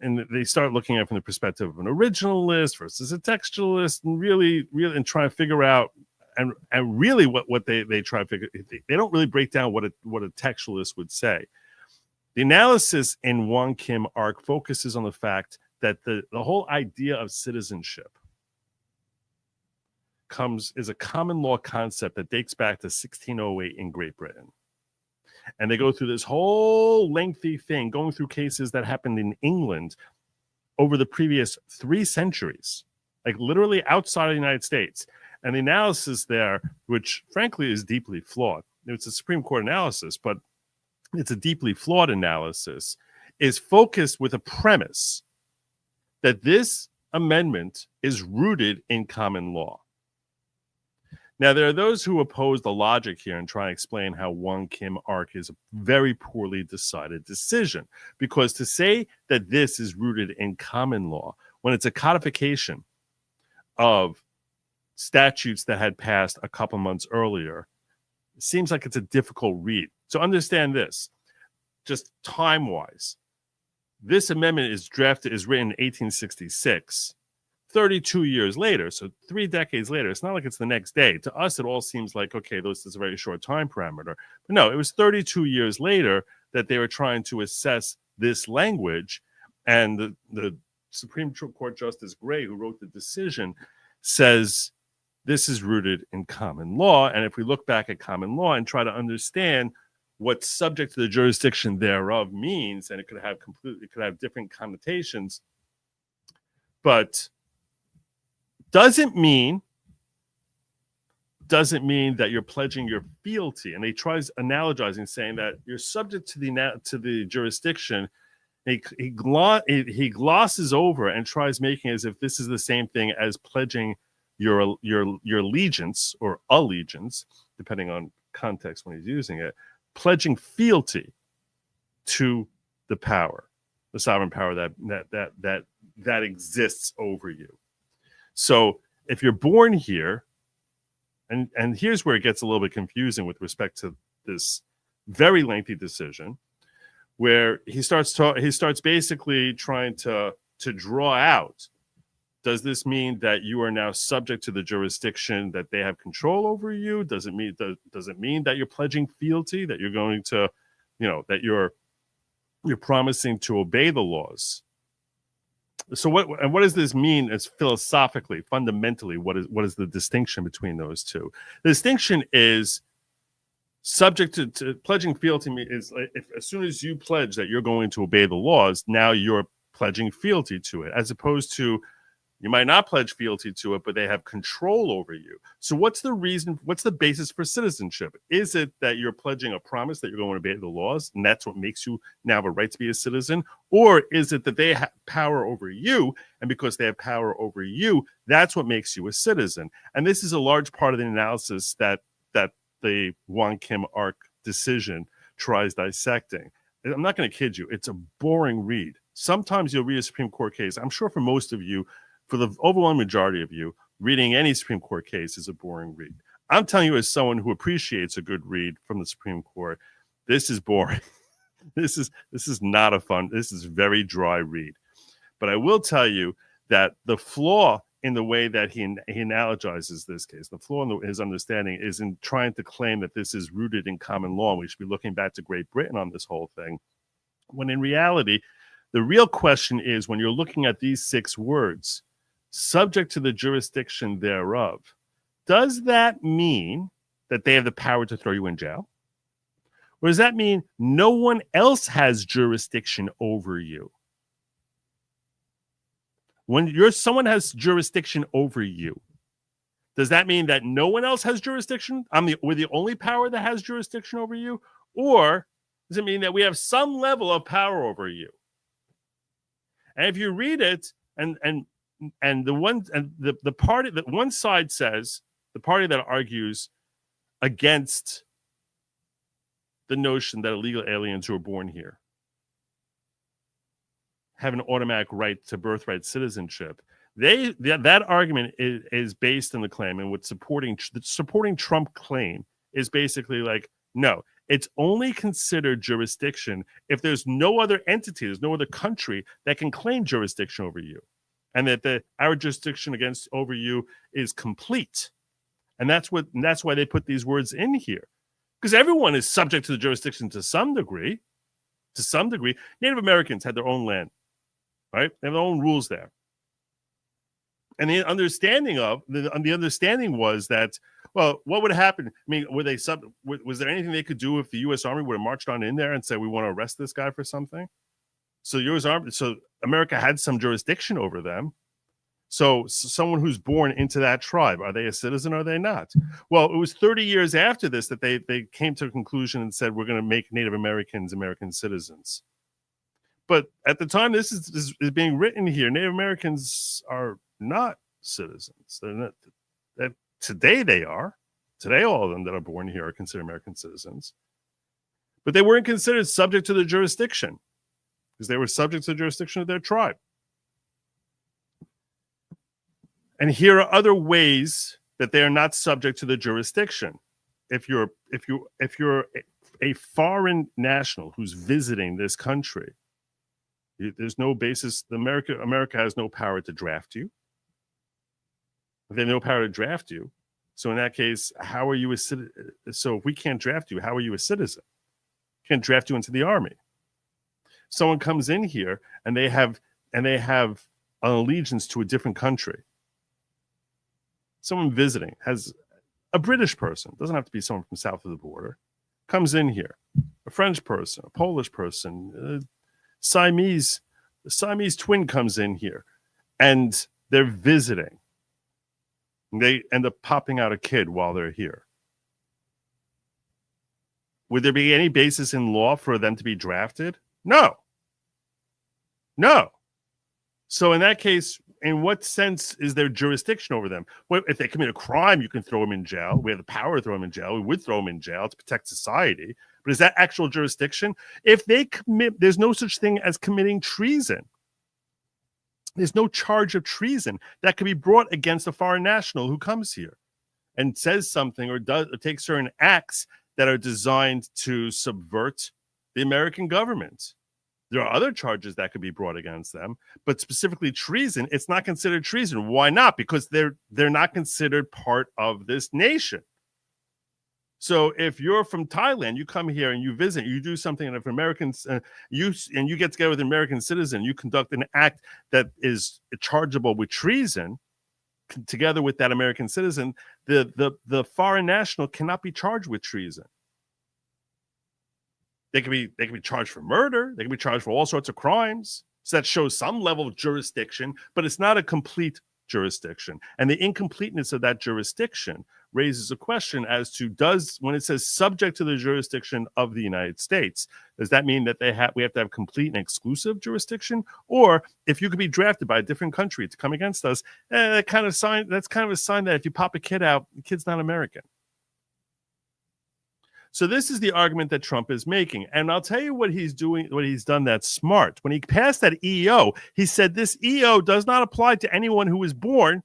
and they start looking at it from the perspective of an originalist versus a textualist, and really and try to figure out, and really what they try to figure, they don't really break down what a textualist would say. The analysis in Wong Kim Ark focuses on the fact that the whole idea of citizenship is a common law concept that dates back to 1608 in Great Britain. And they go through this whole lengthy thing, going through cases that happened in England over the previous 3 centuries, like literally outside of the United States. And the analysis there, which frankly is deeply flawed, it's a Supreme Court analysis, but it's a deeply flawed analysis, is focused with a premise that this amendment is rooted in common law. Now, there are those who oppose the logic here and try to explain how Wong Kim Ark is a very poorly decided decision, because to say that this is rooted in common law when it's a codification of statutes that had passed a couple months earlier seems like it's a difficult read. So understand this, just time-wise. This amendment is written in 1866. 32 years later, so 3 decades later, it's not like it's the next day. To us, it all seems like, okay, this is a very short time parameter. But no, it was 32 years later that they were trying to assess this language. And the Supreme Court Justice Gray, who wrote the decision, says this is rooted in common law. And if we look back at common law and try to understand what subject to the jurisdiction thereof means, and it could have different connotations, but doesn't mean that you're pledging your fealty. And he tries analogizing, saying that you're subject to the jurisdiction. He glosses over and tries making it as if this is the same thing as pledging your allegiance or allegiance, depending on context when he's using it, pledging fealty to the power, the sovereign power that exists over you. So if you're born here, and here's where it gets a little bit confusing with respect to this very lengthy decision, where he starts basically trying to draw out, does this mean that you are now subject to the jurisdiction that they have control over you? Does it mean that you're pledging fealty, that you're going to, that you're promising to obey the laws? So what does this mean as philosophically, fundamentally? What is the distinction between those two? The distinction is subject to pledging fealty is if as soon as you pledge that you're going to obey the laws, now you're pledging fealty to it, as opposed to you might not pledge fealty to it, but they have control over you. So what's the reason? What's the basis for citizenship? Is it that you're pledging a promise that you're going to obey the laws, and that's what makes you now have a right to be a citizen? Or is it that they have power over you, and because they have power over you, that's what makes you a citizen? And this is a large part of the analysis that the Wong Kim Ark decision tries dissecting. I'm not going to kid you. It's a boring read. Sometimes you'll read a Supreme Court case. I'm sure for most of you, for the overwhelming majority of you, reading any Supreme Court case is a boring read. I'm telling you, as someone who appreciates a good read from the Supreme Court, this is boring. This is not a fun. This is a very dry read. But I will tell you that the flaw in the way that he analogizes this case, the flaw in his understanding is in trying to claim that this is rooted in common law. We should be looking back to Great Britain on this whole thing, when in reality, the real question is, when you're looking at these 6 words, subject to the jurisdiction thereof, does that mean that they have the power to throw you in jail? Or does that mean no one else has jurisdiction over you? When someone has jurisdiction over you, does that mean that no one else has jurisdiction? We're the only power that has jurisdiction over you? Or does it mean that we have some level of power over you? And if you read it, and the party that one side says, the party that argues against the notion that illegal aliens who are born here have an automatic right to birthright citizenship, that argument is based on the claim, and what supporting Trump claim is basically like, no, it's only considered jurisdiction if there's no other entity, there's no other country that can claim jurisdiction over you, and that our jurisdiction over you is complete. And that's why they put these words in here, because everyone is subject to the jurisdiction to some degree. Native Americans had their own land, right? They have their own rules there. And the understanding was that, well, what would happen? I mean, was there anything they could do if the U.S. Army would have marched on in there and said, we want to arrest this guy for something? So America had some jurisdiction over them. So someone who's born into that tribe, are they a citizen or are they not? Well, it was 30 years after this that they came to a conclusion and said, we're going to make Native Americans American citizens. But at the time this is being written here, Native Americans are not citizens. They're not. Today they are. Today all of them that are born here are considered American citizens. But they weren't considered subject to the jurisdiction because they were subject to the jurisdiction of their tribe. And here are other ways that they are not subject to the jurisdiction. If you're a foreign national who's visiting this country, there's no basis. America has no power to draft you. They have no power to draft you. So in that case, how are you a citizen? So if we can't draft you, how are you a citizen? Can't draft you into the army. Someone comes in here and they have an allegiance to a different country. Someone visiting has a British person, doesn't have to be someone from south of the border, comes in here, a French person, a Polish person, the Siamese twin comes in here, and they're visiting. They end up popping out a kid while they're here. Would there be any basis in law for them to be drafted? No. So in that case, in what sense is there jurisdiction over them? Well, if they commit a crime, you can throw them in jail. We have the power to throw them in jail. We would throw them in jail to protect society. But is that actual jurisdiction? If they commit, there's no such thing as committing treason. There's no charge of treason that could be brought against a foreign national who comes here and says something or takes certain acts that are designed to subvert the American government. There are other charges that could be brought against them, but specifically treason, it's not considered treason. Why not? Because they're not considered part of this nation. So if you're from Thailand, you come here and you visit, you do something, and if Americans, you get together with an American citizen, you conduct an act that is chargeable with treason, together with that American citizen, the foreign national cannot be charged with treason. They can be charged for murder. They can be charged for all sorts of crimes. So that shows some level of jurisdiction, but it's not a complete jurisdiction. And the incompleteness of that jurisdiction raises a question as to when it says subject to the jurisdiction of the United States, does that mean that we have to have complete and exclusive jurisdiction? Or if you could be drafted by a different country to come against us, that's kind of a sign that if you pop a kid out, the kid's not American. So this is the argument that Trump is making. And I'll tell you what he's done that's smart. When he passed that EO, he said this EO does not apply to anyone who was born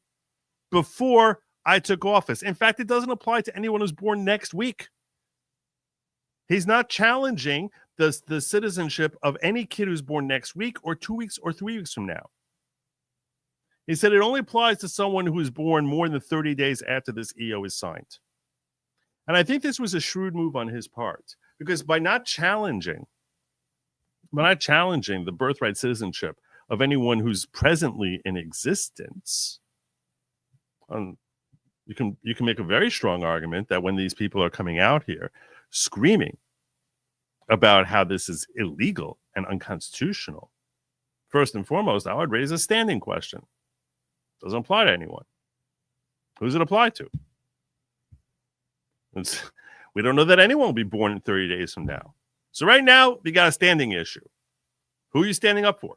before I took office. In fact, it doesn't apply to anyone who's born next week. He's not challenging the citizenship of any kid who's born next week or 2 weeks or 3 weeks from now. He said it only applies to someone who is born more than 30 days after this EO is signed. And I think this was a shrewd move on his part, because by not challenging the birthright citizenship of anyone who's presently in existence, you can make a very strong argument that when these people are coming out here screaming about how this is illegal and unconstitutional, first and foremost, I would raise a standing question. Doesn't apply to anyone. Who's it apply to? We don't know that anyone will be born in 30 days from now. So right now, we got a standing issue. Who are you standing up for?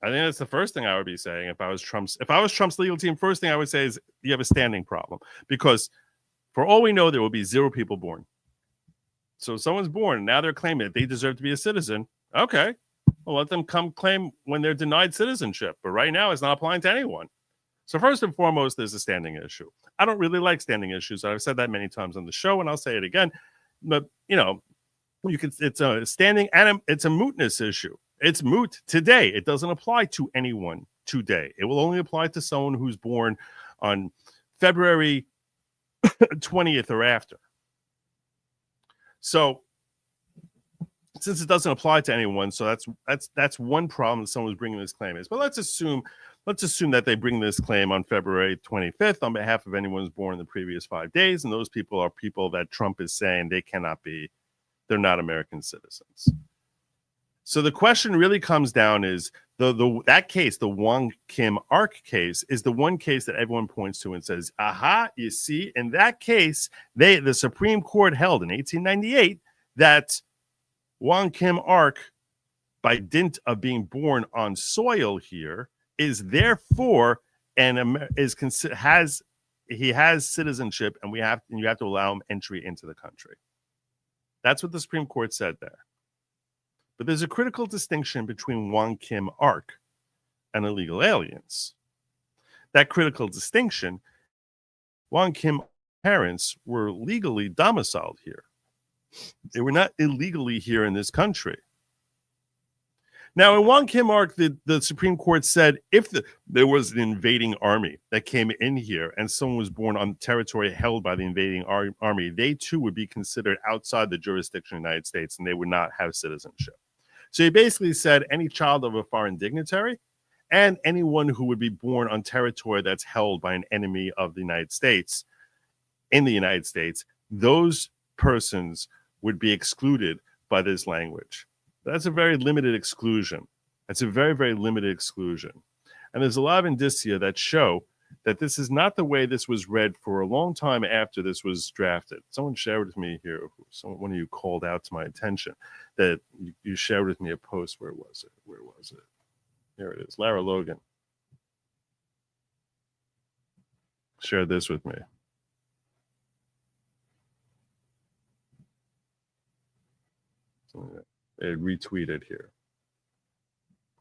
I think that's the first thing I would be saying if I was Trump's legal team. First thing I would say is you have a standing problem, because for all we know, there will be 0 people born. So if someone's born and now they're claiming that they deserve to be a citizen, okay, well, let them come claim when they're denied citizenship. But right now, it's not applying to anyone. So first and foremost, there's a standing issue. I don't really like standing issues. I've said that many times on the show, and I'll say it again. But it's a standing and it's a mootness issue. It's moot today. It doesn't apply to anyone today. It will only apply to someone who's born on February 20th or after. So since it doesn't apply to anyone, so that's one problem that someone's bringing this claim is. But let's assume that they bring this claim on February 25th on behalf of anyone who's born in the previous 5 days, and those people are people that Trump is saying they're not American citizens. So the question really comes down is that case, the Wong Kim Ark case, is the one case that everyone points to and says, aha, you see, in that case, the Supreme Court held in 1898 that Wong Kim Ark, by dint of being born on soil here, is therefore he has citizenship, and you have to allow him entry into the country. That's what the Supreme Court said there. But there's a critical distinction between Wong Kim Ark and illegal aliens. That critical distinction, Wong Kim parents were legally domiciled here. They were not illegally here in this country. Now, in Wong Kim Ark, the Supreme Court said if there was an invading army that came in here and someone was born on territory held by the invading army, they too would be considered outside the jurisdiction of the United States, and they would not have citizenship. So he basically said any child of a foreign dignitary and anyone who would be born on territory that's held by an enemy of the United States in the United States, those persons would be excluded by this language. That's a very limited exclusion. That's a very, very limited exclusion. And there's a lot of indicia that show that this is not the way this was read for a long time after this was drafted. Someone shared with me here, one of you called out to my attention that you shared with me a post. Where was it? Here it is. Lara Logan shared this with me. They retweeted here.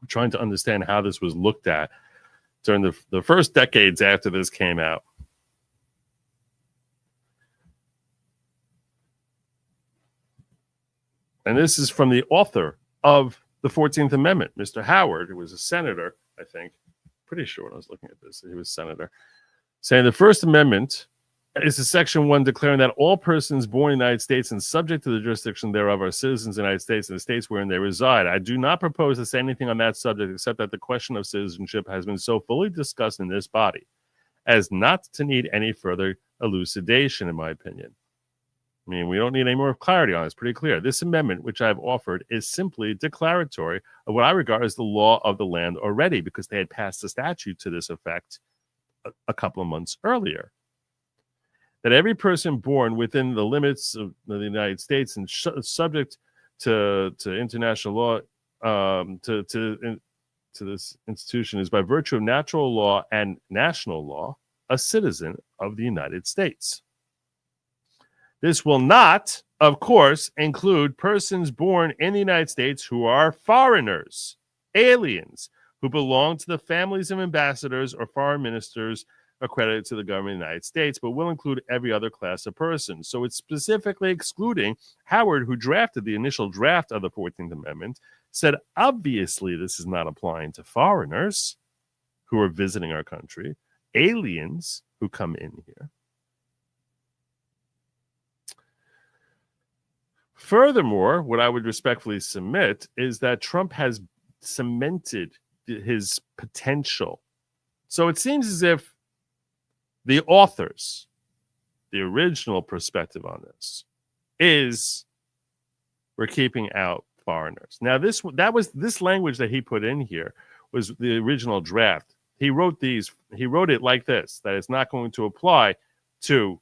I'm trying to understand how this was looked at during the first decades after this came out. And this is from the author of the 14th Amendment, Mr. Howard, who was a senator, I think. Pretty sure when I was looking at this, he was a senator, saying the First Amendment is a Section 1 declaring that all persons born in the United States and subject to the jurisdiction thereof are citizens of the United States and the states wherein they reside. I do not propose to say anything on that subject except that the question of citizenship has been so fully discussed in this body as not to need any further elucidation, in my opinion. I mean, we don't need any more clarity on it. It's pretty clear. This amendment, which I've offered, is simply declaratory of what I regard as the law of the land already, because they had passed a statute to this effect a couple of months earlier. That every person born within the limits of the United States and subject to international law, to this institution, is by virtue of natural law and national law a citizen of the United States. This will not, of course, include persons born in the United States who are foreigners, aliens, who belong to the families of ambassadors or foreign ministers accredited to the government of the United States, but will include every other class of person. So it's specifically excluding Howard, who drafted the initial draft of the 14th Amendment, said, obviously, this is not applying to foreigners who are visiting our country, aliens who come in here. Furthermore, what I would respectfully submit is that Trump has cemented his potential. So it seems as if the authors, the original perspective on this, is we're keeping out foreigners. Now, this language that he put in here was the original draft. He wrote it like this, that it's not going to apply to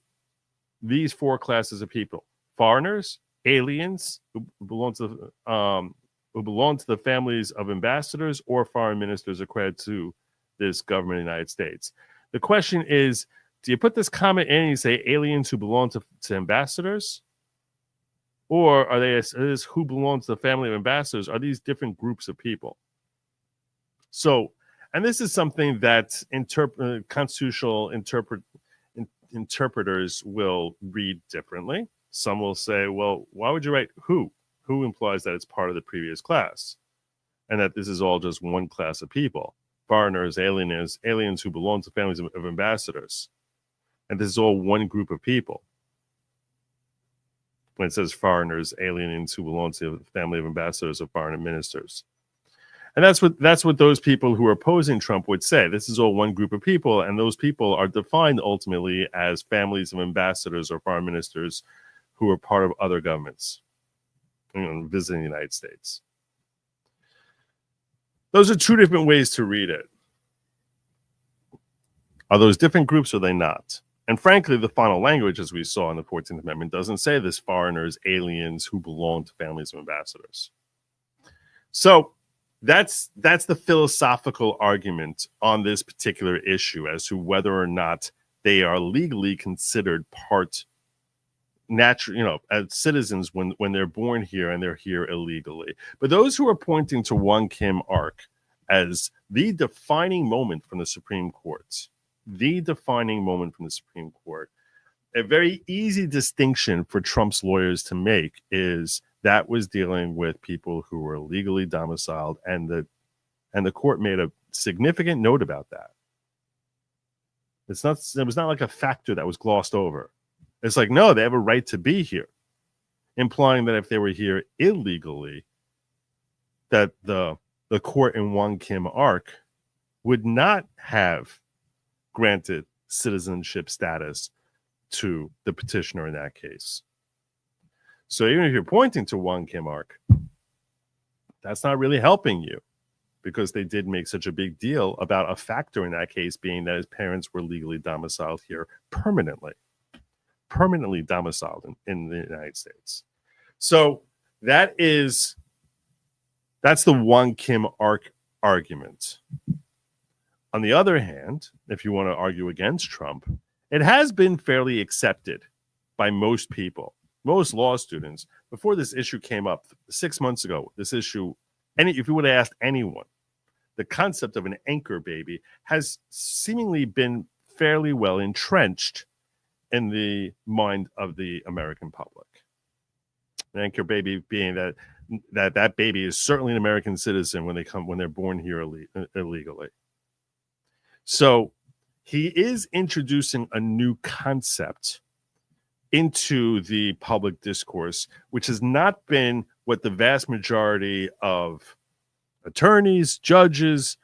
these four classes of people: foreigners, aliens who belong to the families of ambassadors or foreign ministers accredited to this government of the United States. The question is, do you put this comment in and you say aliens who belong to ambassadors? Or are they who belong to the family of ambassadors? Are these different groups of people? So, and this is something that constitutional interpreters will read differently. Some will say, well, why would you write who? Who implies that it's part of the previous class and that this is all just one class of people: foreigners, aliens who belong to families of ambassadors. And this is all one group of people. When it says foreigners, aliens who belong to the family of ambassadors or foreign ministers. And that's what those people who are opposing Trump would say. This is all one group of people, and those people are defined ultimately as families of ambassadors or foreign ministers who are part of other governments, visiting the United States. Those are two different ways to read it. Are those different groups or are they not? And frankly, the final language, as we saw in the 14th Amendment, doesn't say this: foreigners, aliens who belong to families of ambassadors. So that's the philosophical argument on this particular issue as to whether or not they are legally considered as citizens when they're born here and they're here illegally. But those who are pointing to Wong Kim Ark as the defining moment from the Supreme Court, a very easy distinction for Trump's lawyers to make is that was dealing with people who were legally domiciled, and the court made a significant note about that. It was not like a factor that was glossed over. It's like, no, they have a right to be here, implying that if they were here illegally, that the court in Wong Kim Ark would not have granted citizenship status to the petitioner in that case. So even if you're pointing to Wong Kim Ark, that's not really helping you, because they did make such a big deal about a factor in that case being that his parents were legally domiciled here permanently domiciled in the United States. So that's the Wong Kim Ark argument. On the other hand, if you want to argue against Trump, it has been fairly accepted by most people, most law students. Before this issue came up 6 months ago, if you would have asked anyone, the concept of an anchor baby has seemingly been fairly well entrenched in the mind of the American public. An anchor baby being that baby is certainly an American citizen when they're born here illegally. So he is introducing a new concept into the public discourse, which has not been what the vast majority of attorneys, judges,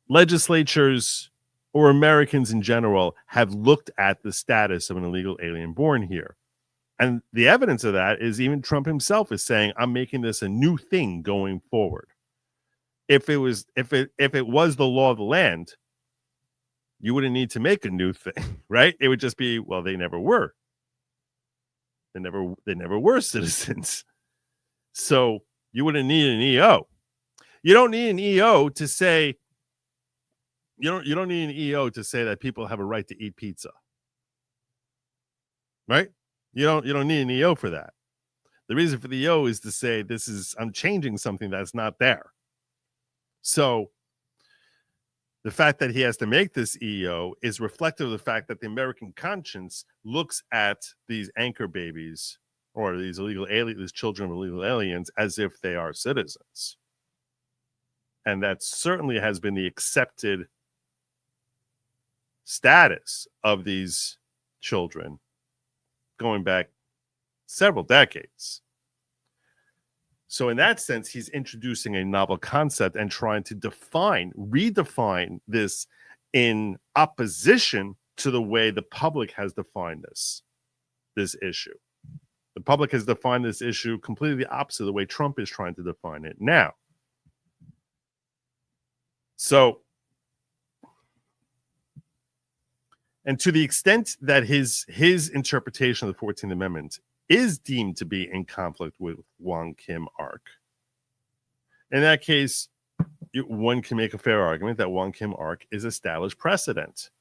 legislatures, or Americans in general have looked at the status of an illegal alien born here. And the evidence of that is even Trump himself is saying, I'm making this a new thing going forward. If it was the law of the land, you wouldn't need to make a new thing, right? It would just be, well, they never were. They never were citizens. So you wouldn't need an EO. You don't need an EO to say that people have a right to eat pizza. Right? You don't need an EO for that. The reason for the EO is to say I'm changing something that's not there. So the fact that he has to make this EO is reflective of the fact that the American conscience looks at these anchor babies or these children of illegal aliens as if they are citizens. And that certainly has been the accepted status of these children going back several decades. So in that sense, he's introducing a novel concept and trying to redefine this in opposition to the way the public has defined this issue. The public has defined this issue completely the opposite of the way Trump is trying to define it now. So, and to the extent that his interpretation of the 14th Amendment is deemed to be in conflict with Wong Kim Ark, in that case, one can make a fair argument that Wong Kim Ark is established precedent.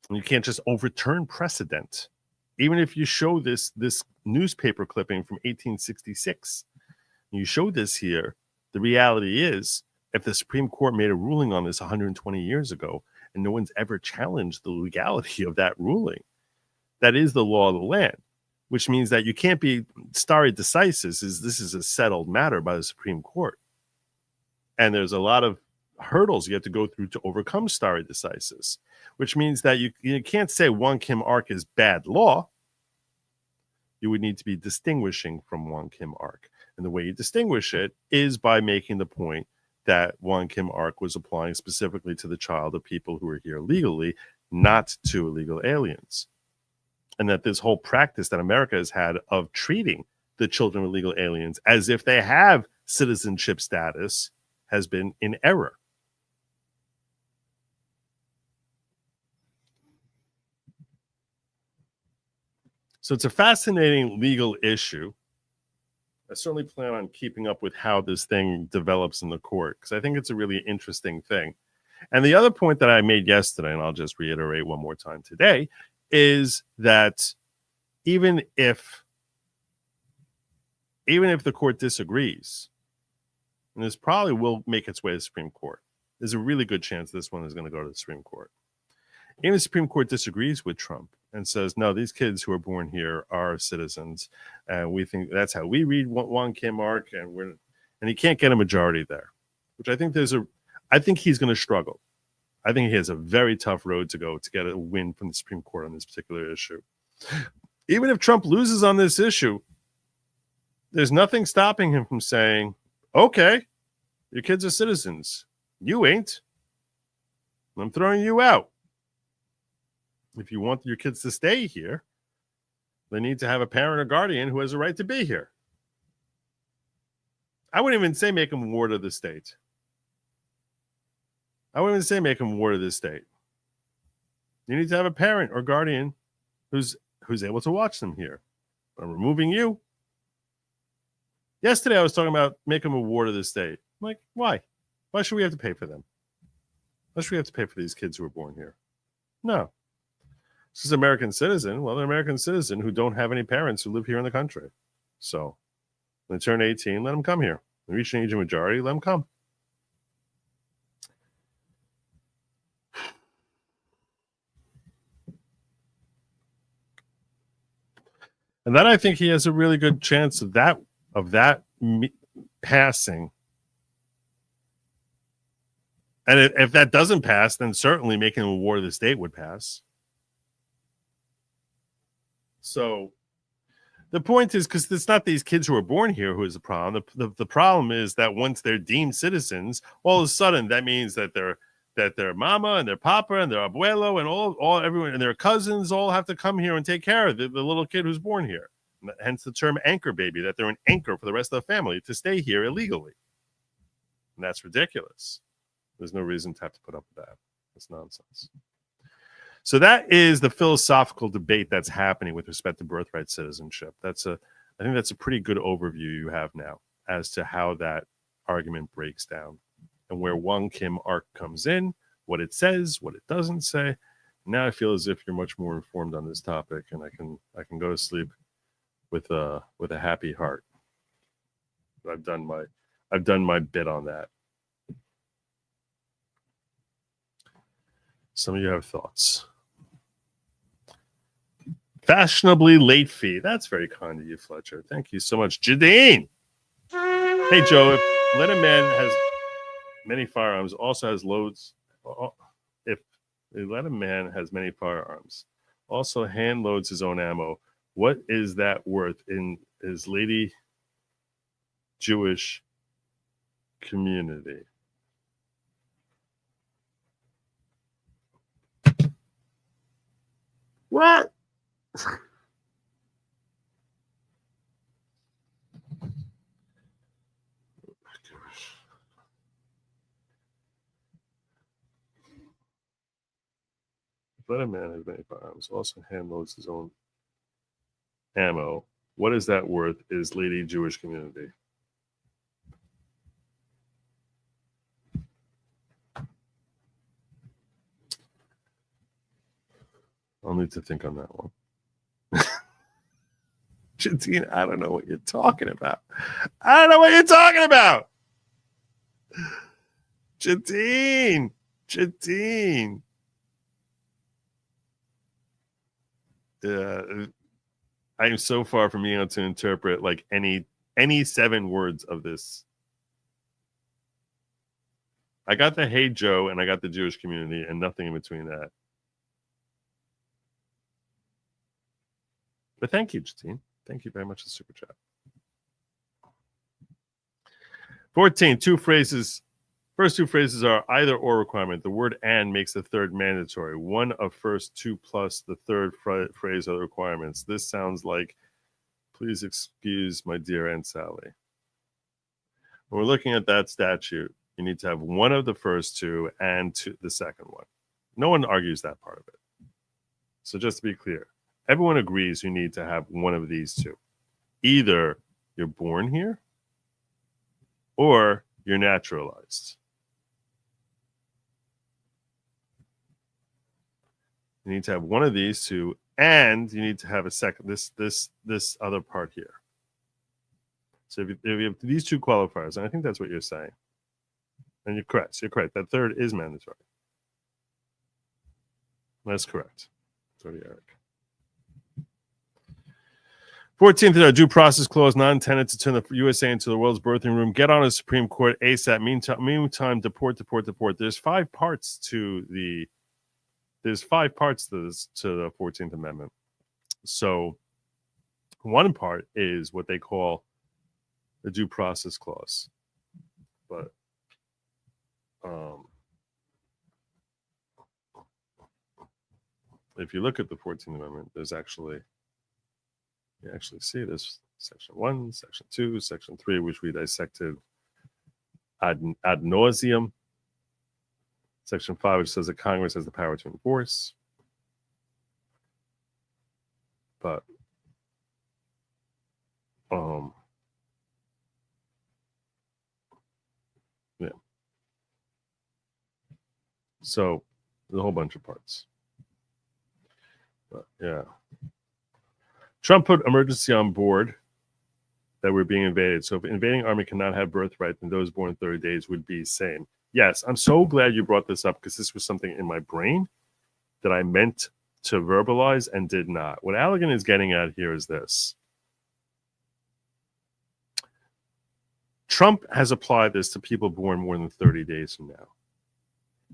And you can't just overturn precedent. Even if you show this newspaper clipping from 1866, you show this here, the reality is, if the Supreme Court made a ruling on this 120 years ago, and no one's ever challenged the legality of that ruling, that is the law of the land, which means that you can't be stare decisis. This is a settled matter by the Supreme Court. And there's a lot of hurdles you have to go through to overcome stare decisis, which means that you can't say Wong Kim Ark is bad law. You would need to be distinguishing from Wong Kim Ark. And the way you distinguish it is by making the point that Wong Kim Ark was applying specifically to the child of people who are here legally, not to illegal aliens. And that this whole practice that America has had of treating the children of illegal aliens as if they have citizenship status has been in error. So it's a fascinating legal issue. I certainly plan on keeping up with how this thing develops in the court, because I think it's a really interesting thing. And the other point that I made yesterday, and I'll just reiterate one more time today, is that even if the court disagrees, and this probably will make its way to the Supreme Court, there's a really good chance this one is going to go to the Supreme Court. Even if the Supreme Court disagrees with Trump and says, no, these kids who are born here are citizens, and we think that's how we read Wong Kim Ark, and he can't get a majority there, which I think I think he's going to struggle. I think he has a very tough road to go to get a win from the Supreme Court on this particular issue. Even if Trump loses on this issue, there's nothing stopping him from saying, okay, your kids are citizens. You ain't. I'm throwing you out. If you want your kids to stay here, they need to have a parent or guardian who has a right to be here. I wouldn't even say make them a ward of the state. I wouldn't even say make them a ward of the state. You need to have a parent or guardian who's able to watch them here. I'm removing you. Yesterday, I was talking about make them a ward of the state. I'm like, why? Why should we have to pay for them? Why should we have to pay for these kids who are born here? No. This is an American citizen. Well, they're an American citizen who don't have any parents who live here in the country. So when they turn 18, let them come here. When they reach an age of majority, let them come. And then I think he has a really good chance of that passing. And if that doesn't pass, then certainly making a ward of the state would pass. So the point is, because it's not these kids who are born here who is the problem. The problem is that once they're deemed citizens, all of a sudden that means that their mama and their papa and their abuelo and all everyone and their cousins all have to come here and take care of the little kid who's born here. Hence the term anchor baby, that they're an anchor for the rest of the family to stay here illegally. And that's ridiculous. There's no reason to have to put up with that. It's nonsense. So that is the philosophical debate that's happening with respect to birthright citizenship. I think that's a pretty good overview you have now as to how that argument breaks down and where Wong Kim Ark comes in, what it says, what it doesn't say. Now I feel as if you're much more informed on this topic, and I can go to sleep with a happy heart. I've done my bit on that. Some of you have thoughts. Fashionably late fee. That's very kind of you, Fletcher. Thank you so much. Jadine. Hey, Joe, if let a man has many firearms, also has loads. If let a man has many firearms, also hand loads his own ammo, what is that worth in his lady Jewish community? What? Let a man have many firearms. Also hand loads his own ammo. What is that worth? Is lady Jewish community? I'll need to think on that one. Jadine, I don't know what you're talking about. I don't know what you're talking about. Jadine. I am so far from being able to interpret like any 7 words of this. I got the hey Joe and I got the Jewish community and nothing in between that. But thank you, Jadine. Thank you very much for the super chat. 14, 2 phrases. First 2 phrases are either or requirement. The word and makes the third mandatory. One of first 2 plus the third phrase are the requirements. This sounds like, please excuse my dear Aunt Sally. When we're looking at that statute, you need to have one of the first 2 and the second one. No one argues that part of it. So just to be clear, everyone agrees you need to have one of these 2. Either you're born here or you're naturalized. You need to have one of these 2, and you need to have a second, this other part here. So if you have these 2 qualifiers, and I think that's what you're saying, and you're correct. So you're correct. That third is mandatory. That's correct. Sorry, Eric. 14th, due process clause, not intended to turn the USA into the world's birthing room. Get on a Supreme Court ASAP. Meantime, deport. There's 5 parts to the. There's 5 parts to this, to the 14th Amendment. So, one part is what they call the due process clause, but if you look at the 14th Amendment, there's actually. You actually see this section 1, section 2, section 3, which we dissected ad nauseum. Section 5, which says that Congress has the power to enforce. But yeah. So there's a whole bunch of parts. But yeah. Trump put emergency on board that we're being invaded. So if invading army cannot have birthright, then those born 30 days would be same. Yes, I'm so glad you brought this up because this was something in my brain that I meant to verbalize and did not. What Allegan is getting at here is this. Trump has applied this to people born more than 30 days from now.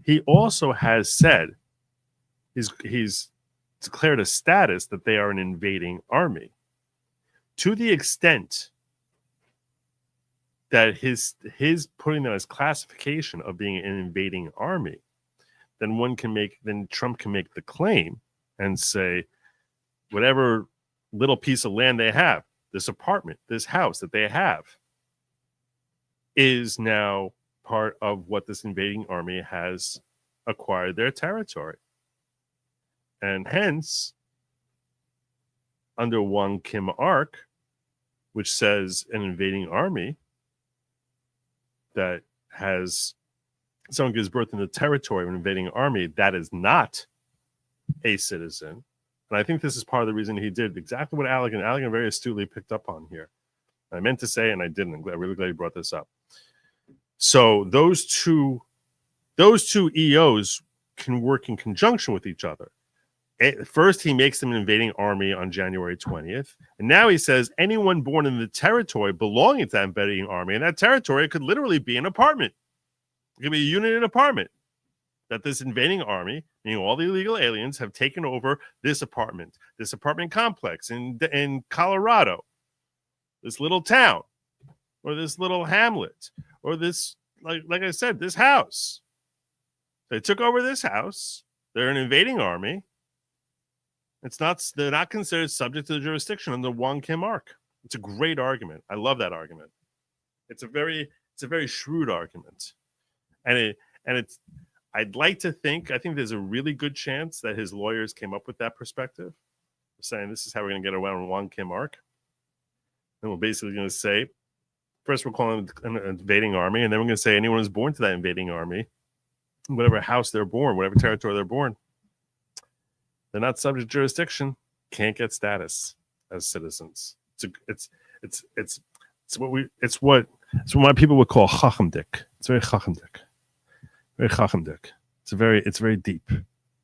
He also has said he's declared a status that they are an invading army. To the extent that his putting them as classification of being an invading army, then Trump can make the claim and say, whatever little piece of land they have, this apartment, this house that they have, is now part of what this invading army has acquired their territory. And hence, under Wong Kim Ark, which says an invading army that has someone gives birth in the territory of an invading army, that is not a citizen. And I think this is part of the reason he did exactly what Allegan very astutely picked up on here. I meant to say, and I didn't. I'm really glad you brought this up. So those two EOs can work in conjunction with each other. First, he makes them an invading army on January 20th. And now he says anyone born in the territory belonging to that invading army, and that territory could literally be an apartment. It could be a unit in an apartment. That this invading army, meaning all the illegal aliens, have taken over this apartment complex in Colorado, this little town, or this little hamlet, or this, like I said, this house. They took over this house. They're an invading army. They're not considered subject to the jurisdiction under Wong Kim Ark. It's a great argument. I love that argument. It's a very shrewd argument. And I'd like to think, I think there's a really good chance that his lawyers came up with that perspective, saying this is how we're going to get around Wong Kim Ark. And we're basically going to say, first we're calling it an invading army, and then we're going to say anyone who's born to that invading army, whatever house they're born, whatever territory they're born, they're not subject to jurisdiction, can't get status as citizens. It's what my people would call chachemdik. It's very chachemdik. Very chachemdik. It's very deep.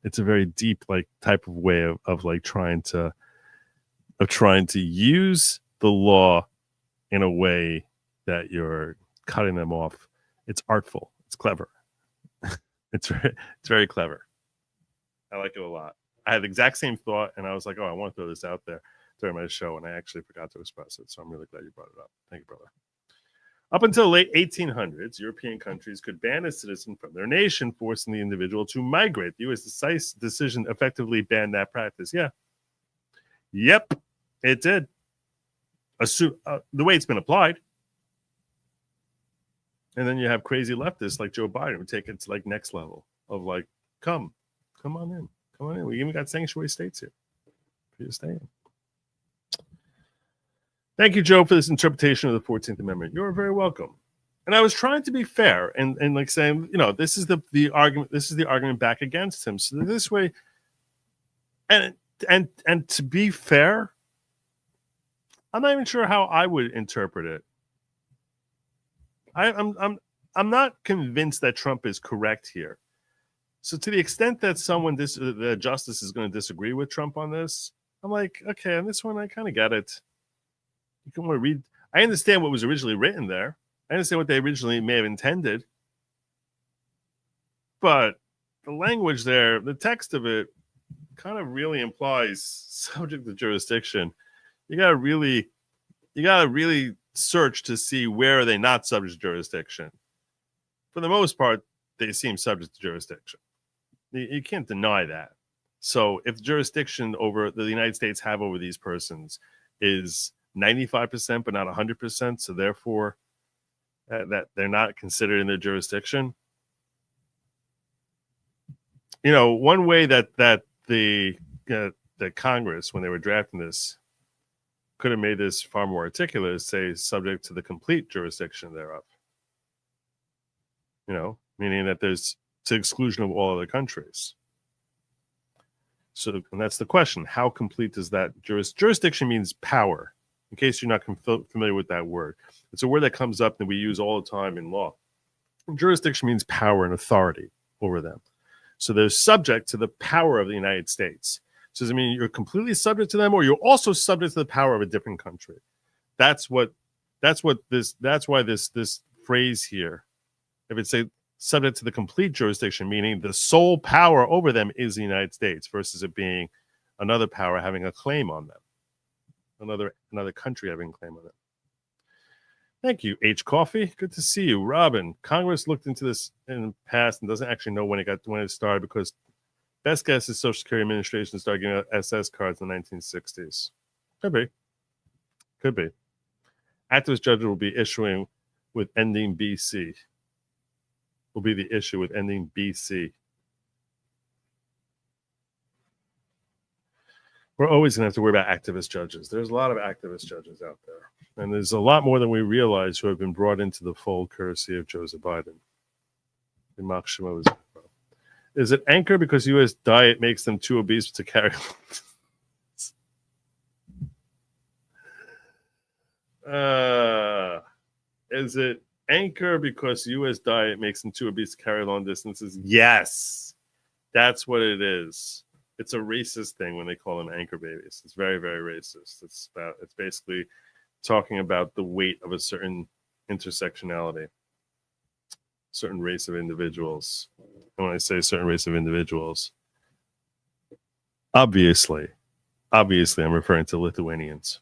It's a very deep like type of way of like trying to use the law in a way that you're cutting them off. It's artful. It's clever. It's very clever. I like it a lot. I had the exact same thought, and I was like, oh, I want to throw this out there during my show, and I actually forgot to express it. So I'm really glad you brought it up. Thank you, brother. Up until the late 1800s, European countries could ban a citizen from their nation, forcing the individual to migrate. The U.S. decision effectively banned that practice. Yeah. Yep, it did. The way it's been applied. And then you have crazy leftists like Joe Biden who take it to like next level of like, come on in. Come on in. We even got sanctuary states here for you to stay in. Thank you, Joe, for this interpretation of the 14th Amendment. You're very welcome. And I was trying to be fair and like saying, this is the argument. This is the argument back against him. So this way, and to be fair, I'm not even sure how I would interpret it. I'm not convinced that Trump is correct here. So to the extent that the justice is going to disagree with Trump on this, I'm like, okay, on this one, I kind of get it. You can want to read. I understand what was originally written there. I understand what they originally may have intended. But the language there, the text of it, kind of really implies subject to jurisdiction. You gotta really search to see where are they not subject to jurisdiction. For the most part, they seem subject to jurisdiction. You can't deny that. So if jurisdiction over the United States have over these persons is 95%, but not 100%, so therefore that they're not considered in their jurisdiction. One way that the Congress, when they were drafting this, could have made this far more articulate is say subject to the complete jurisdiction thereof. Meaning that there's to exclusion of all other countries. So, and that's the question: how complete does that jurisdiction means power? In case you're not familiar with that word, it's a word that comes up that we use all the time in law. Jurisdiction means power and authority over them. So they're subject to the power of the United States. So does it mean you're completely subject to them, or you're also subject to the power of a different country? That's why this phrase here, if it's subject to the complete jurisdiction, meaning the sole power over them is the United States, versus it being another power having a claim on them, another country having a claim on them. Thank you, H. Coffee. Good to see you, Robin. Congress looked into this in the past and doesn't actually know when it started, because best guess is Social Security Administration started giving out SS cards in the 1960s. Could be. Activist judges will be issuing with ending BC. Will be the issue with ending BC. We're always going to have to worry about activist judges. There's a lot of activist judges out there. And there's a lot more than we realize who have been brought into the fold courtesy of Joseph Biden. Is it anchor because U.S. diet makes them too obese to carry? Is it anchor because U.S. diet makes them too obese to carry long distances? Yes, that's what it is. It's a racist thing when they call them anchor babies. It's very, very racist. It's basically talking about the weight of a certain intersectionality, certain race of individuals. And when I say certain race of individuals, obviously, I'm referring to Lithuanians.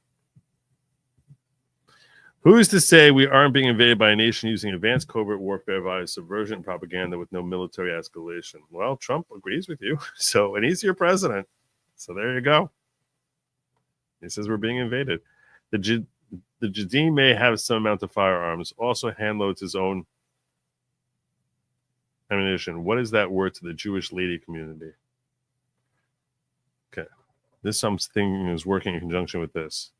Who's to say we aren't being invaded by a nation using advanced covert warfare via subversion and propaganda with no military escalation? Well, Trump agrees with you, and he's your president. So there you go. He says we're being invaded. The Jadine may have some amount of firearms, also hand loads his own ammunition. What is that word to the Jewish lady community? Okay. This something is working in conjunction with this.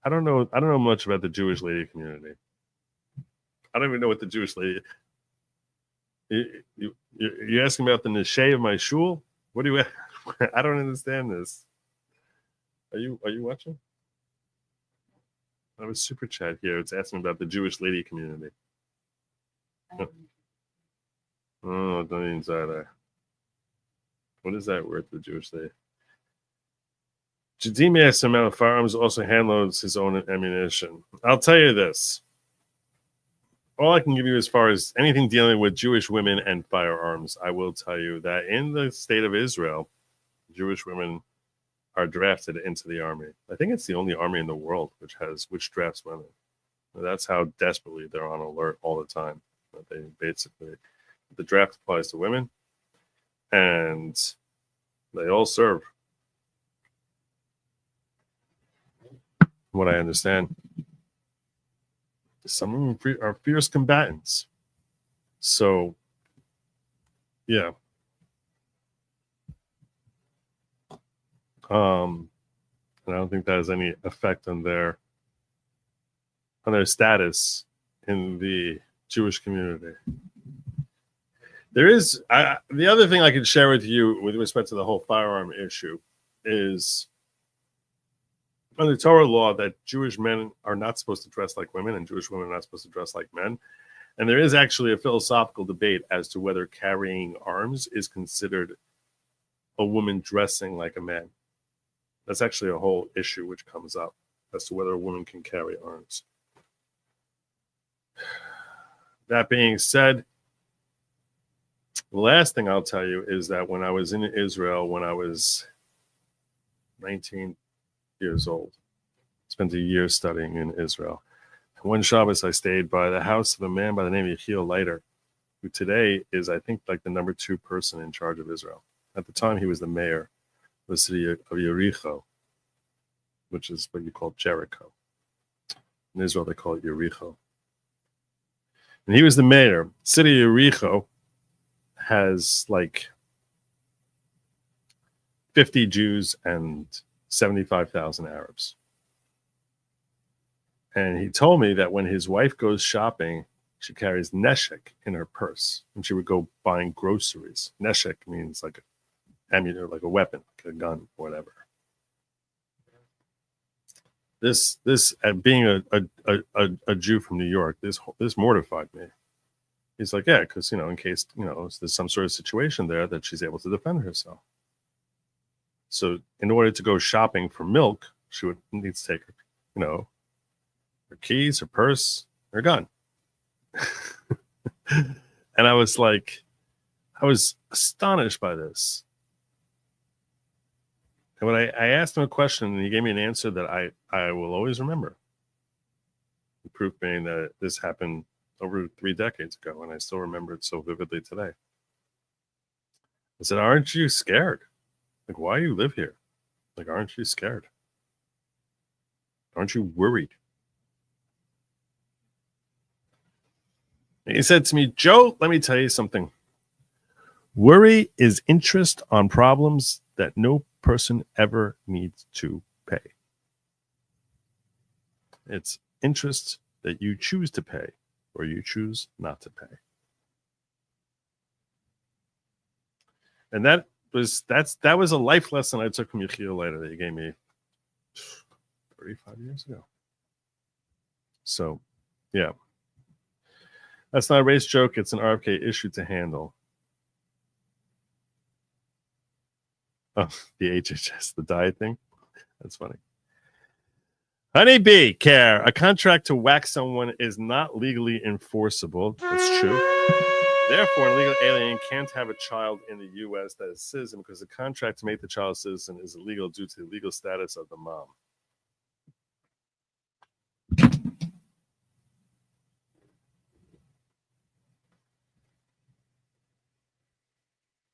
I don't know much about the Jewish lady community. I don't even know what the Jewish lady. You're asking about the nishay of my shul? What do you? I don't understand this. Are you watching? I have a super chat here. It's asking about the Jewish lady community. Oh, don't even say that. What is that word for the Jewish lady? Jadim asks amount of firearms also handloads his own ammunition. I'll tell you this. All I can give you as far as anything dealing with Jewish women and firearms, I will tell you that in the state of Israel, Jewish women are drafted into the army. I think it's the only army in the world which drafts women. That's how desperately they're on alert all the time. They basically, the draft applies to women, and they all serve. From what I understand, some of them are fierce combatants. So, yeah. And I don't think that has any effect on their status in the Jewish community. There is the other thing I can share with you with respect to the whole firearm issue is under Torah law that Jewish men are not supposed to dress like women and Jewish women are not supposed to dress like men. And there is actually a philosophical debate as to whether carrying arms is considered a woman dressing like a man. That's actually a whole issue which comes up as to whether a woman can carry arms. That being said, the last thing I'll tell you is that when I was in Israel, when I was 19 years old, spent a year studying in Israel. One Shabbos, I stayed by the house of a man by the name of Yechiel Leiter, who today is, I think, like the number 2 person in charge of Israel. At the time, he was the mayor of the city of Yericho, which is what you call Jericho. In Israel, they call it Yericho. And he was the mayor. City of Yericho has like 50 Jews and 75,000 Arabs. And he told me that when his wife goes shopping, she carries neshek in her purse when she would go buying groceries. Neshek means like ammunition, like a weapon, like a gun, whatever. This being a Jew from New York, this mortified me. He's like, yeah, because in case there's some sort of situation there that she's able to defend herself. So in order to go shopping for milk, she would need to take her keys, her purse, her gun. And I was astonished by this. And when I asked him a question and he gave me an answer that I will always remember. The proof being that this happened over 3 decades ago, and I still remember it so vividly today. I said, aren't you scared? Like, why do you live here? Like, aren't you scared? Aren't you worried? And he said to me, Joe, let me tell you something. Worry is interest on problems that no person ever needs to pay. It's interest that you choose to pay or you choose not to pay. And that was a life lesson I took from Yechiel Leiter that he gave me 35 years ago. So, yeah. That's not a race joke. It's an RFK issue to handle. Oh, the HHS, the diet thing. That's funny. Honeybee, care. A contract to whack someone is not legally enforceable. That's true. Therefore, an illegal alien can't have a child in the U.S. that is a citizen because the contract to make the child a citizen is illegal due to the legal status of the mom.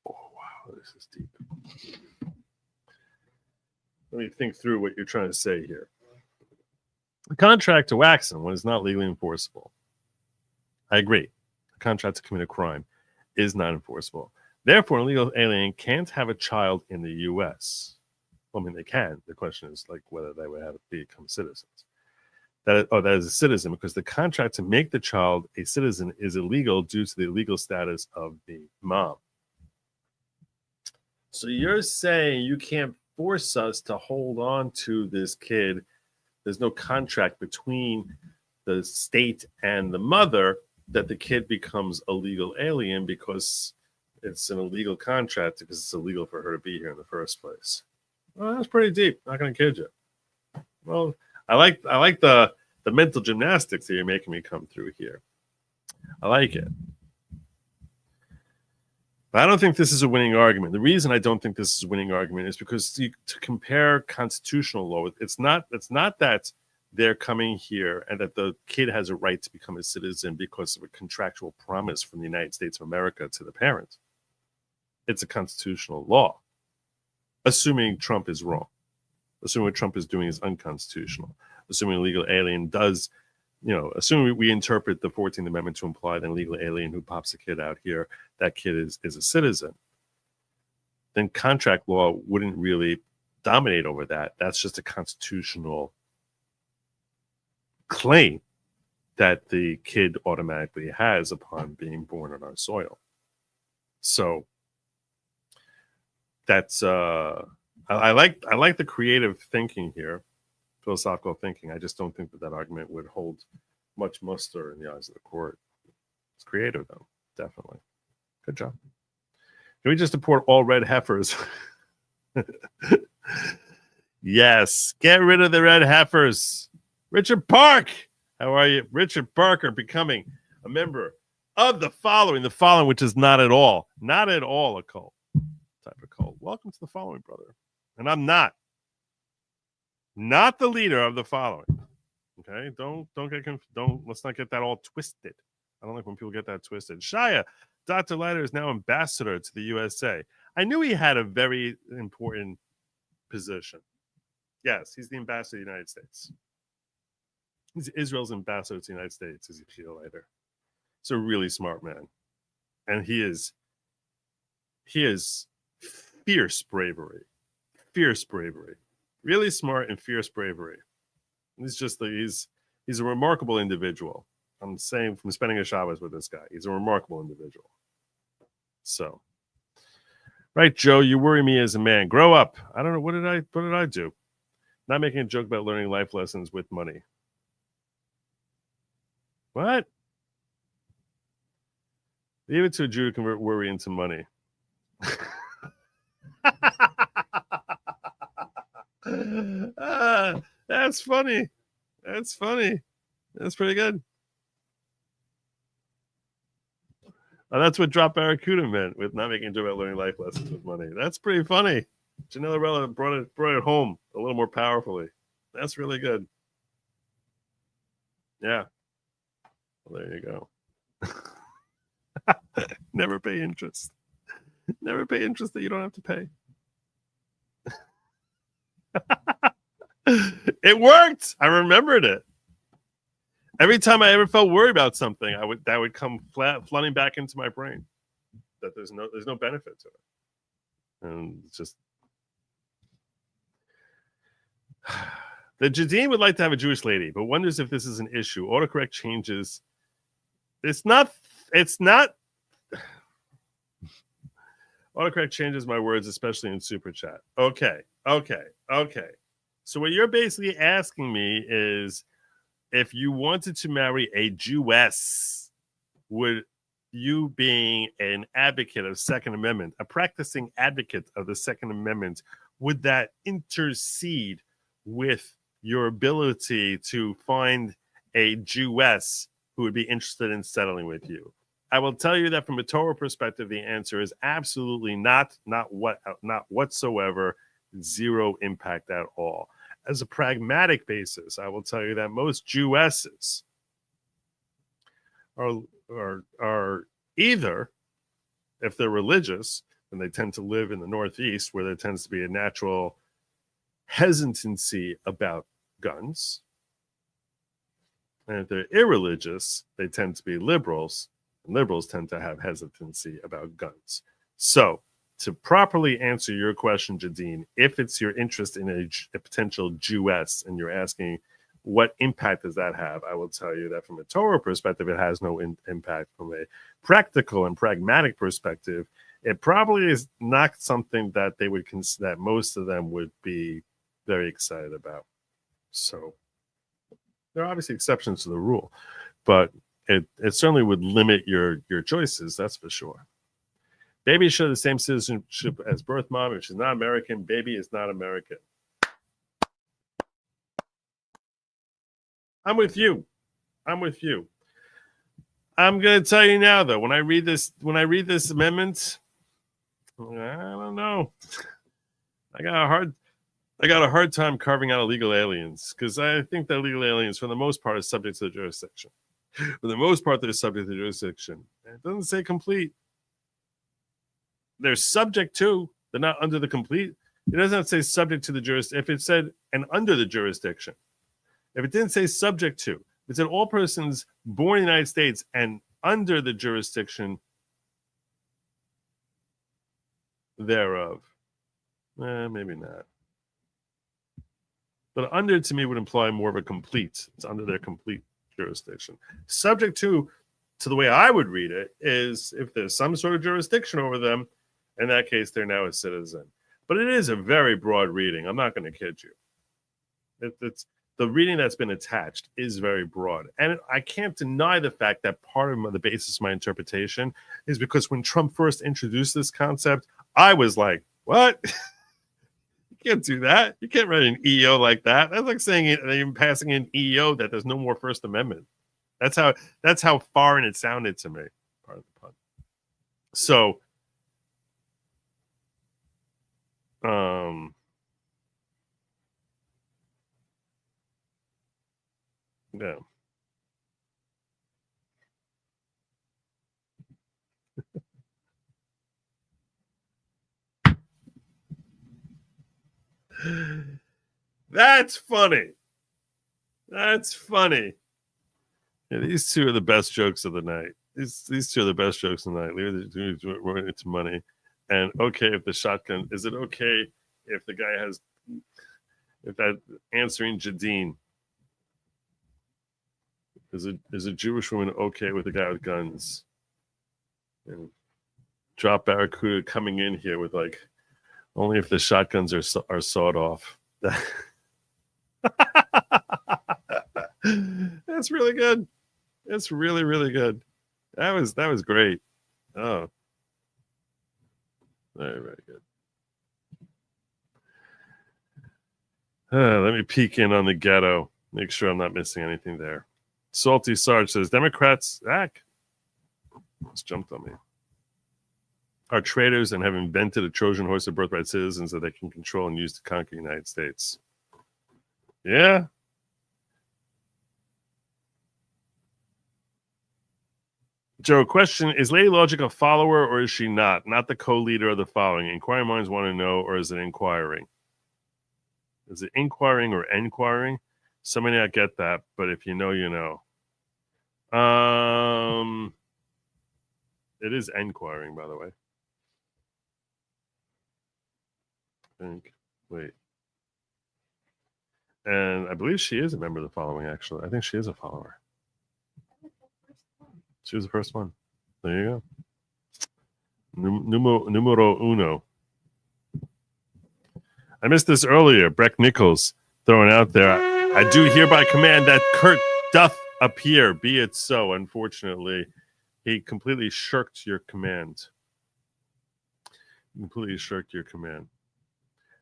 Oh, wow, this is deep. Let me think through what you're trying to say here. The contract to wax him when it's not legally enforceable. I agree. The contract to commit a crime is not enforceable. Therefore, an illegal alien can't have a child in the U.S. Well, I mean, they can. The question is like whether they would have to become citizens. That is a citizen, because the contract to make the child a citizen is illegal due to the legal status of the mom. So you're saying you can't force us to hold on to this kid. There's no contract between the state and the mother that the kid becomes a legal alien because it's an illegal contract, because it's illegal for her to be here in the first place. Well, that's pretty deep. Not going to kid you. Well, I like the mental gymnastics that you're making me come through here. I like it. But I don't think this is a winning argument. The reason I don't think this is a winning argument is because to compare constitutional law, it's not that they're coming here and that the kid has a right to become a citizen because of a contractual promise from the United States of America to the parent. It's a constitutional law, assuming Trump is wrong, assuming what Trump is doing is unconstitutional, assuming a legal alien does, assuming we interpret the 14th Amendment to imply that a legal alien who pops a kid out here, that kid is a citizen, then contract law wouldn't really dominate over that. That's just a constitutional claim that the kid automatically has upon being born on our soil. So that's I like the creative thinking here, philosophical thinking. I just don't think that argument would hold much muster in the eyes of the court. It's creative though, definitely. Good job. Can we just deport all red heifers? Yes, get rid of the red heifers. Richard Park, how are you? Richard Parker becoming a member of the following, which is not at all a cult type of cult. Welcome to the following, brother. And I'm not the leader of the following. Okay, let's not get that all twisted. I don't like when people get that twisted. Shia, Dr. Leiter is now ambassador to the USA. I knew he had a very important position. Yes, he's the ambassador to the United States. He's Israel's ambassador to the United States, as you feel later. He's a really smart man. And he is fierce bravery. Really smart and fierce bravery. He's a remarkable individual. I'm saying from spending a Shabbos with this guy, he's a remarkable individual. So, right, Joe, you worry me as a man. Grow up. I don't know, what did I do? Not making a joke about learning life lessons with money. What? Leave it to a Jew to convert worry into money. That's funny. That's pretty good. That's what Drop Barracuda meant with not making a joke about learning life lessons with money. That's pretty funny. Janelle Rella brought it home a little more powerfully. That's really good. Yeah. Well, there you go. Never pay interest. Never pay interest that you don't have to pay. It worked. I remembered it. Every time I ever felt worried about something, that would come flooding back into my brain. That there's no benefit to it, and it's just the Jadine would like to have a Jewish lady, but wonders if this is an issue. Autocorrect changes. It's not. Autocorrect changes my words, especially in Super Chat. Okay. So what you're basically asking me is, if you wanted to marry a Jewess, would you, being an advocate of Second Amendment, a practicing advocate of the Second Amendment, would that intercede with your ability to find a Jewess who would be interested in settling with you? I will tell you that from a Torah perspective, the answer is absolutely not whatsoever, zero impact at all. As a pragmatic basis, I will tell you that most Jewesses are either, if they're religious, and they tend to live in the Northeast, where there tends to be a natural hesitancy about guns, And if they're irreligious, they tend to be liberals, and liberals tend to have hesitancy about guns. So, to properly answer your question, Jadine, if it's your interest in a potential Jewess and you're asking what impact does that have, I will tell you that from a Torah perspective, it has no impact. From a practical and pragmatic perspective, it probably is not something that they would consider, that most of them would be very excited about. So there are obviously exceptions to the rule, but it certainly would limit your choices, that's for sure. Baby should have the same citizenship as birth mom. If she's not American, baby is not American. I'm with you. I'm going to tell you now, though, when I read this amendment, I don't know. I got a hard time carving out illegal aliens, because I think that illegal aliens, for the most part, are subject to the jurisdiction. For the most part, they're subject to the jurisdiction. And it doesn't say complete. They're subject to. They're not under the complete. It doesn't say subject to the jurisdiction. If it said and under the jurisdiction, if it didn't say subject to, if it said all persons born in the United States and under the jurisdiction thereof, maybe not. But under, to me, would imply more of a complete. It's under their complete jurisdiction. Subject to the way I would read it, is if there's some sort of jurisdiction over them, in that case, they're now a citizen. But it is a very broad reading. I'm not going to kid you. It's the reading that's been attached is very broad. And I can't deny the fact that part of the basis of my interpretation is because when Trump first introduced this concept, I was like, what? You can't do that. You can't write an EO like that. That's like saying even passing an EO that there's no more First Amendment. That's how foreign it sounded to me. Pardon the pun. So, yeah. That's funny. That's funny. Yeah, these two are the best jokes of the night. These two are the best jokes of the night. Leave it to money. And okay, if the shotgun, is it okay if the guy has, if that answering Jadine, is a Jewish woman okay with a guy with guns? And Drop Barracuda coming in here with like, only if the shotguns are sawed off. That's really good. That's really, really good. That was great. Oh, very, very good. Let me peek in on the ghetto. Make sure I'm not missing anything there. Salty Sarge says, Democrats, it's jumped on me, are traitors and have invented a Trojan horse of birthright citizens that they can control and use to conquer the United States. Yeah. Joe, question, is Lady Lawgic a follower or is she not? Not the co-leader of the following. Inquiring minds want to know, or is it inquiring? Is it inquiring or enquiring? Some may not get that, but if you know, you know. It is enquiring, by the way. Wait. And I believe she is a member of the following, actually. I think she is a follower. She was the first one. There you go. Numero uno. I missed this earlier. Breck Nichols throwing out there. I do hereby command that Kurt doth appear. Be it so. Unfortunately, he completely shirked your command.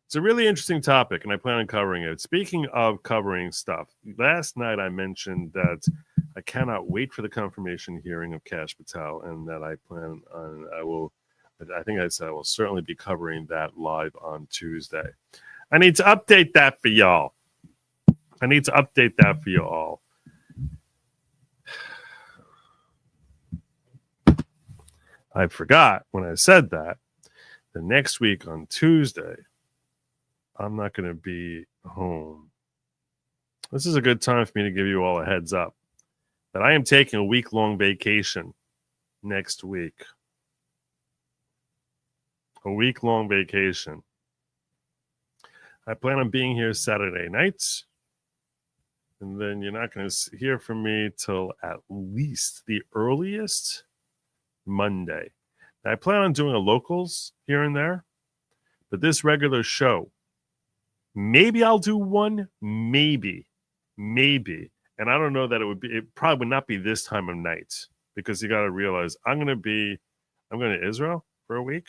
It's a really interesting topic, and I plan on covering it. Speaking of covering stuff, last night I mentioned that I cannot wait for the confirmation hearing of Kash Patel, and that I think I said I will certainly be covering that live on Tuesday. I need to update that for y'all. I forgot when I said that the next week on Tuesday, I'm not going to be home. This is a good time for me to give you all a heads up. that I am taking a week-long vacation next week. A week-long vacation. I plan on being here Saturday nights, and then you're not going to hear from me till at least the earliest Monday. I plan on doing a locals here and there, but this regular show, maybe I'll do one, maybe, and I don't know that it probably would not be this time of night, because you got to realize I'm going to Israel for a week,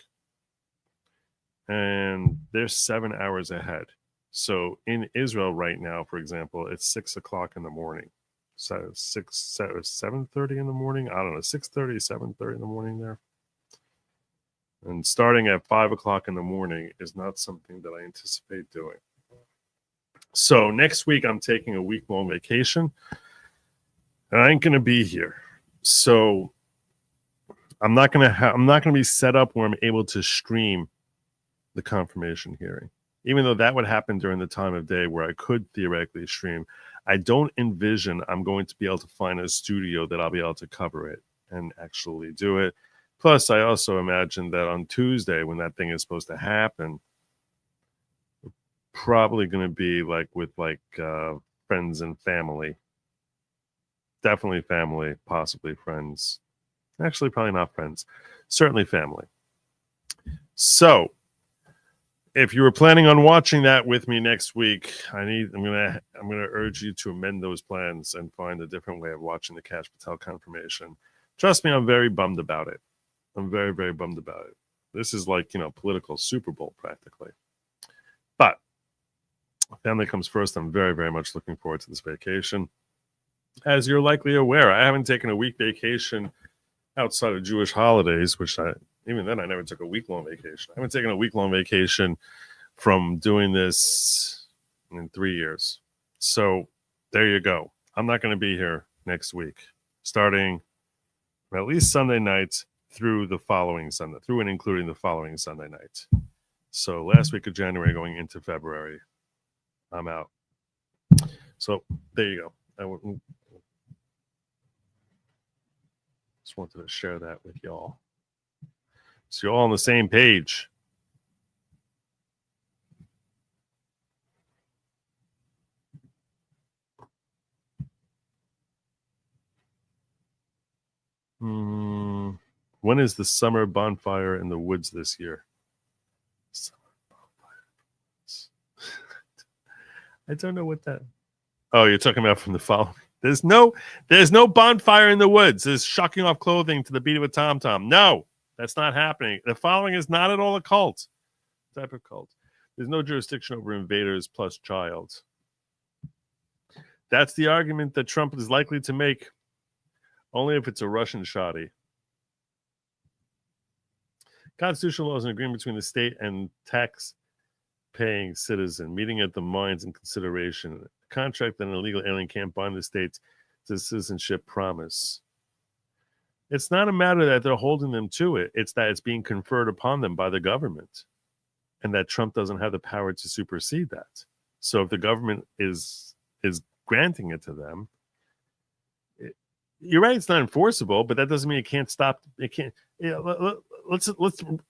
and they're 7 hours ahead. So in Israel right now, for example, it's 6 o'clock in the morning. So 7:30 in the morning. I don't know, 6:30, 7:30 in the morning there. And starting at 5 o'clock in the morning is not something that I anticipate doing. So next week I'm taking a week-long vacation, and I ain't gonna be here. So I'm not gonna be set up where I'm able to stream the confirmation hearing, even though that would happen during the time of day where I could theoretically stream. I don't envision I'm going to be able to find a studio that I'll be able to cover it and actually do it. Plus, I also imagine that on Tuesday, when that thing is supposed to happen, we're probably going to be with friends and family. Definitely family, possibly friends. Actually, probably not friends. Certainly family. So, if you were planning on watching that with me next week, I'm gonna urge you to amend those plans and find a different way of watching the Kash Patel confirmation. Trust me, I'm very bummed about it. I'm very, very bummed about it. This is political Super Bowl practically. But family comes first. I'm very, very much looking forward to this vacation. As you're likely aware, I haven't taken a week vacation outside of Jewish holidays, even then I never took a week-long vacation. I haven't taken a week-long vacation from doing this in 3 years. So there you go. I'm not going to be here next week, starting at least Sunday night through the following Sunday, through and including the following Sunday night. So last week of January going into February, I'm out. So there you go. Just wanted to share that with y'all. So you're all on the same page. When is the summer bonfire in the woods this year? Summer bonfire. I don't know what that. Oh, you're talking about from the following. There's no bonfire in the woods. There's shucking off clothing to the beat of a tom-tom. No, that's not happening. The following is not at all a cult. Type of cult. There's no jurisdiction over invaders plus child. That's the argument that Trump is likely to make, only if it's a Russian shoddy. Constitutional law is an agreement between the state and tax-paying citizen, meeting at the minds in consideration. A contract that an illegal alien can't bind the states to citizenship promise. It's not a matter that they're holding them to it. It's that it's being conferred upon them by the government, and that Trump doesn't have the power to supersede that. So if the government is granting it to them, you're right, it's not enforceable, but that doesn't mean it can't stop. It can't. Let's.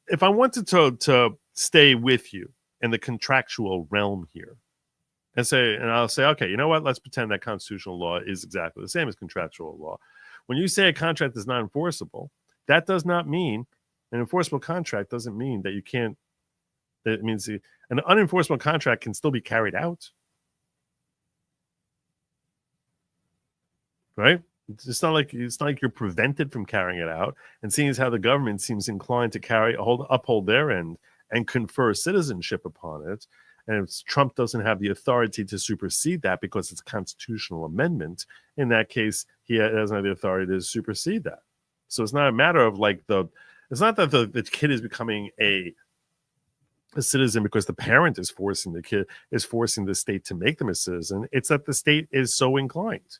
If I wanted to stay with you in the contractual realm here, and I'll say, okay, you know what? Let's pretend that constitutional law is exactly the same as contractual law. When you say a contract is not enforceable, that does not mean an enforceable contract doesn't mean that you can't. It means an unenforceable contract can still be carried out, right? It's not like you're prevented from carrying it out. And seeing as how the government seems inclined to uphold their end and confer citizenship upon it, and if Trump doesn't have the authority to supersede that because it's a constitutional amendment, in that case, he doesn't have the authority to supersede that. So it's not a matter of it's not that the kid is becoming a citizen because the parent is forcing the state to make them a citizen. It's that the state is so inclined.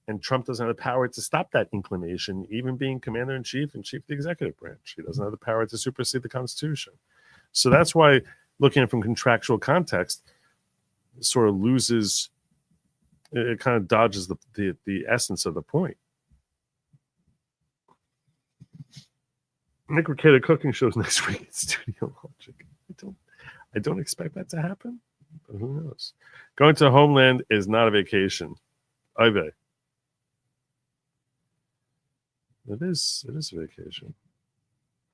And Trump doesn't have the power to stop that inclination, even being commander-in-chief and chief of the executive branch. He doesn't have the power to supersede the Constitution. So that's why looking at it from contractual context sort of loses it kind of dodges the essence of the point. Nick Ricada cooking shows next week at Studio Logic. I don't expect that to happen, but who knows? Going to Homeland is not a vacation. Ive. It is a vacation.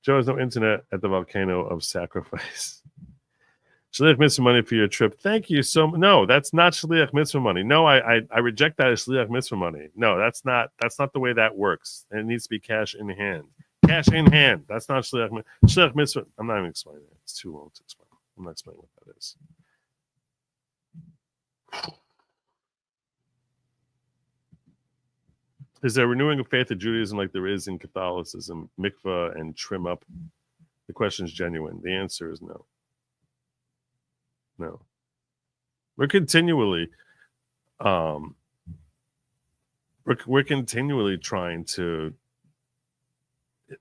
Joe has no internet at the volcano of sacrifice. Shliach mitzvah money for your trip. Thank you so much. No, that's not shliach mitzvah money. No, I reject that as shliach mitzvah money. No, that's not the way that works. And it needs to be cash in hand. Cash in hand. That's not shliach mitzvah. I'm not even explaining it. It's too long to explain. I'm not explaining what that is. Is there a renewing of faith in Judaism like there is in Catholicism, mikvah and trim up? The question is genuine. The answer is no. No. We're continually we're continually trying to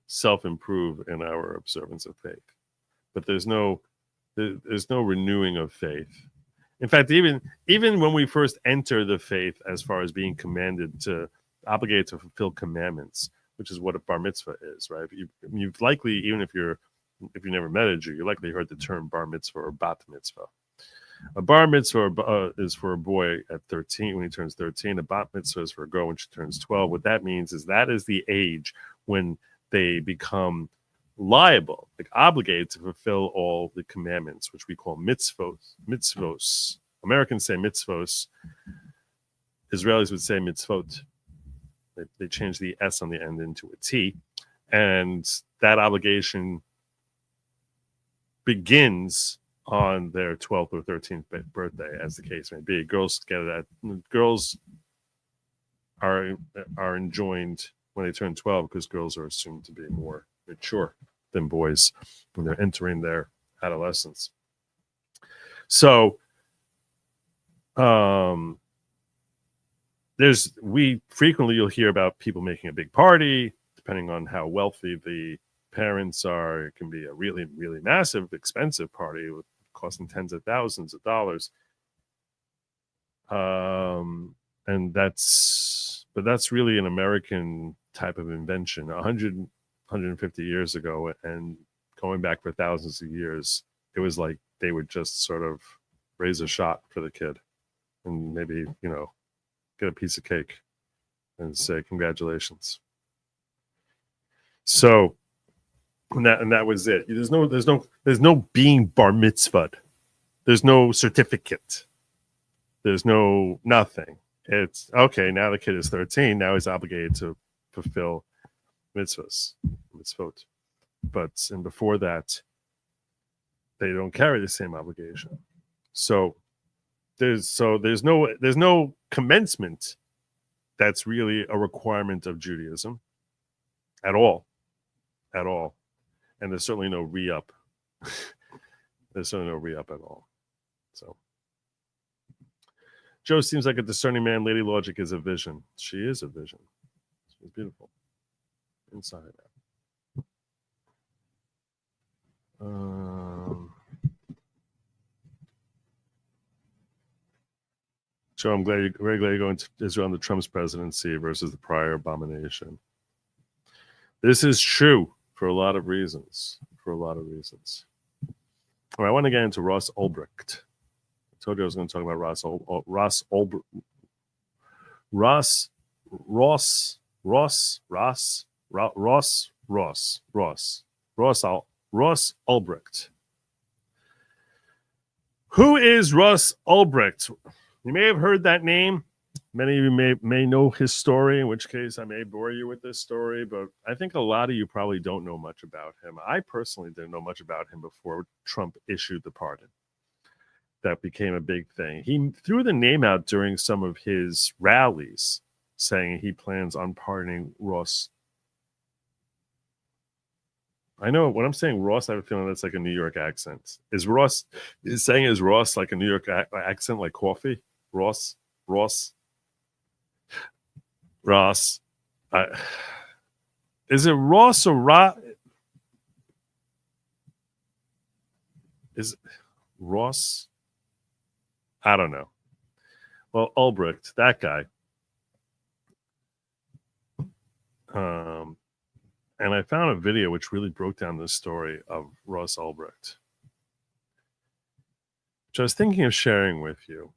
self-improve in our observance of faith. But there's no renewing of faith. In fact, even when we first enter the faith as far as being commanded to obligated to fulfill commandments, which is what a bar mitzvah is, right? You've likely, even if you never met a Jew, you likely heard the term bar mitzvah or bat mitzvah. A bar mitzvah is for a boy at 13 when he turns 13. A bat mitzvah is for a girl when she turns 12. What that means is that is the age when they become liable, like obligated to fulfill all the commandments, which we call mitzvos. Americans say mitzvos. Israelis would say mitzvot. They change the S on the end into a T. And that obligation begins on their 12th or 13th birthday, as the case may be. Girls get that. Girls are enjoined when they turn 12 because girls are assumed to be more mature than boys when they're entering their adolescence. So, you'll hear about people making a big party, depending on how wealthy the parents are. It can be a really, really massive, expensive party with costing tens of thousands of dollars. And that's really an American type of invention. 150 years ago, and going back for thousands of years, it was like they would just sort of raise a shot for the kid and maybe, get a piece of cake and say congratulations. So, and that was it. There's no being bar mitzvahed. There's no certificate. There's no nothing. It's okay. Now the kid is 13. Now he's obligated to fulfill mitzvot. And before that, they don't carry the same obligation. So there's no commencement that's really a requirement of Judaism at all. And there's certainly no re-up. There's certainly no re-up at all. So Joe seems like a discerning man. Lady Lawgic is a vision. She is a vision. She's beautiful inside out. Joe, I'm very glad you're going to Israel under Trump's presidency versus the prior abomination. This is true for a lot of reasons. All right, I want to get into Ross Ulbricht. I told you I was going to talk about Ross Ulbricht. Who is Ross Ulbricht? You may have heard that name. Many of you may know his story, in which case I may bore you with this story, but I think a lot of you probably don't know much about him. I personally didn't know much about him before Trump issued the pardon. That became a big thing. He threw the name out during some of his rallies, saying he plans on pardoning Ross. I know when I'm saying Ross, I have a feeling that's like a New York accent. Is Ross like a New York accent, like coffee? Ross. Is it Ross or Ross? Is it Ross? I don't know. Well, Ulbricht, that guy. And I found a video which really broke down the story of Ross Ulbricht, which I was thinking of sharing with you.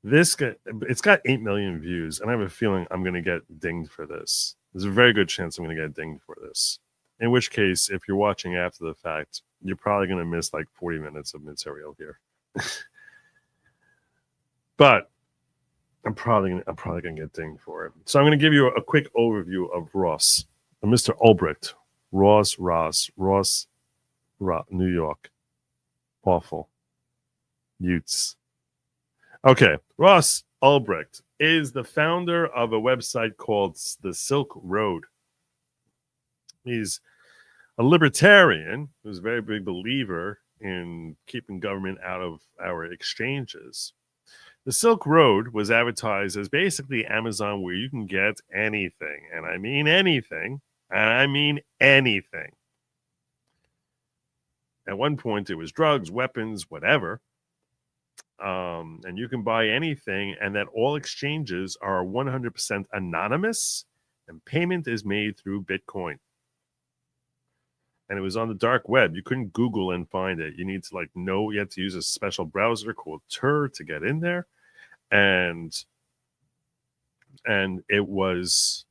This guy, it's got 8 million views, and I have a feeling I'm going to get dinged for this. There's a very good chance I'm going to get dinged for this. In which case, if you're watching after the fact, you're probably going to miss like 40 minutes of material here. But I'm probably gonna get dinged for it. So I'm gonna give you a quick overview of Ross, Mr. Ulbricht, Ross, New York, awful, Utes. Okay, Ross Ulbricht is the founder of a website called the Silk Road. He's a libertarian who's a very big believer in keeping government out of our exchanges. The Silk Road was advertised as basically Amazon, where you can get anything. And I mean anything. And I mean anything. At one point, it was drugs, weapons, whatever. And you can buy anything. And that all exchanges are 100% anonymous. And payment is made through Bitcoin. And it was on the dark web. You couldn't Google and find it. You need to you had to use a special browser called Tor to get in there. And it was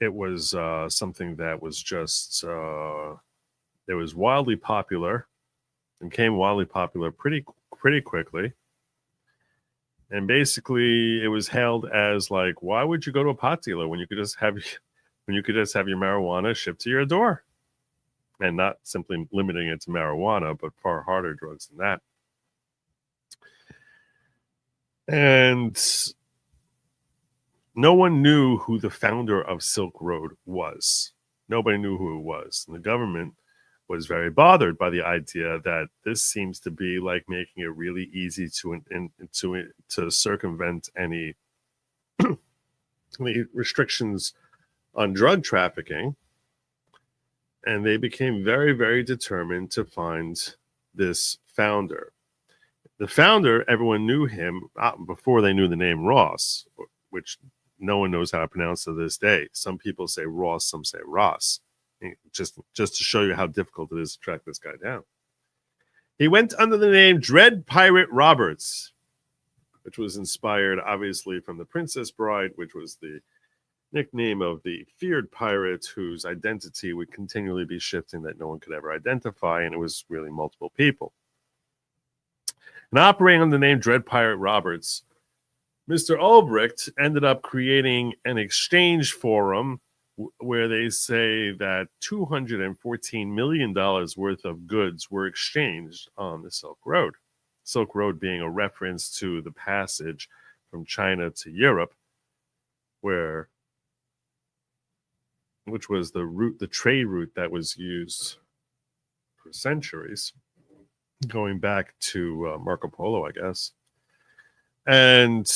something that was just it was wildly popular and became wildly popular pretty quickly. And basically it was hailed as like, why would you go to a pot dealer when you could just have your marijuana shipped to your door? And not simply limiting it to marijuana, but far harder drugs than that. And no one knew who the founder of Silk Road was. Nobody knew who it was. And the government was very bothered by the idea that this seems to be like making it really easy to circumvent any restrictions on drug trafficking. And they became very, very determined to find this founder. The founder, everyone knew him before they knew the name Ross, which no one knows how to pronounce to this day. Some people say Ross, some say Ross. Just to show you how difficult it is to track this guy down. He went under the name Dread Pirate Roberts, which was inspired, obviously, from The Princess Bride, which was the nickname of the feared pirate whose identity would continually be shifting that no one could ever identify, and it was really multiple people. And operating under the name Dread Pirate Roberts, Mr. Ulbricht ended up creating an exchange forum where they say that $214 million worth of goods were exchanged on the Silk Road. Silk Road being a reference to the passage from China to Europe, which was the trade route that was used for centuries, going back to Marco Polo, I guess. And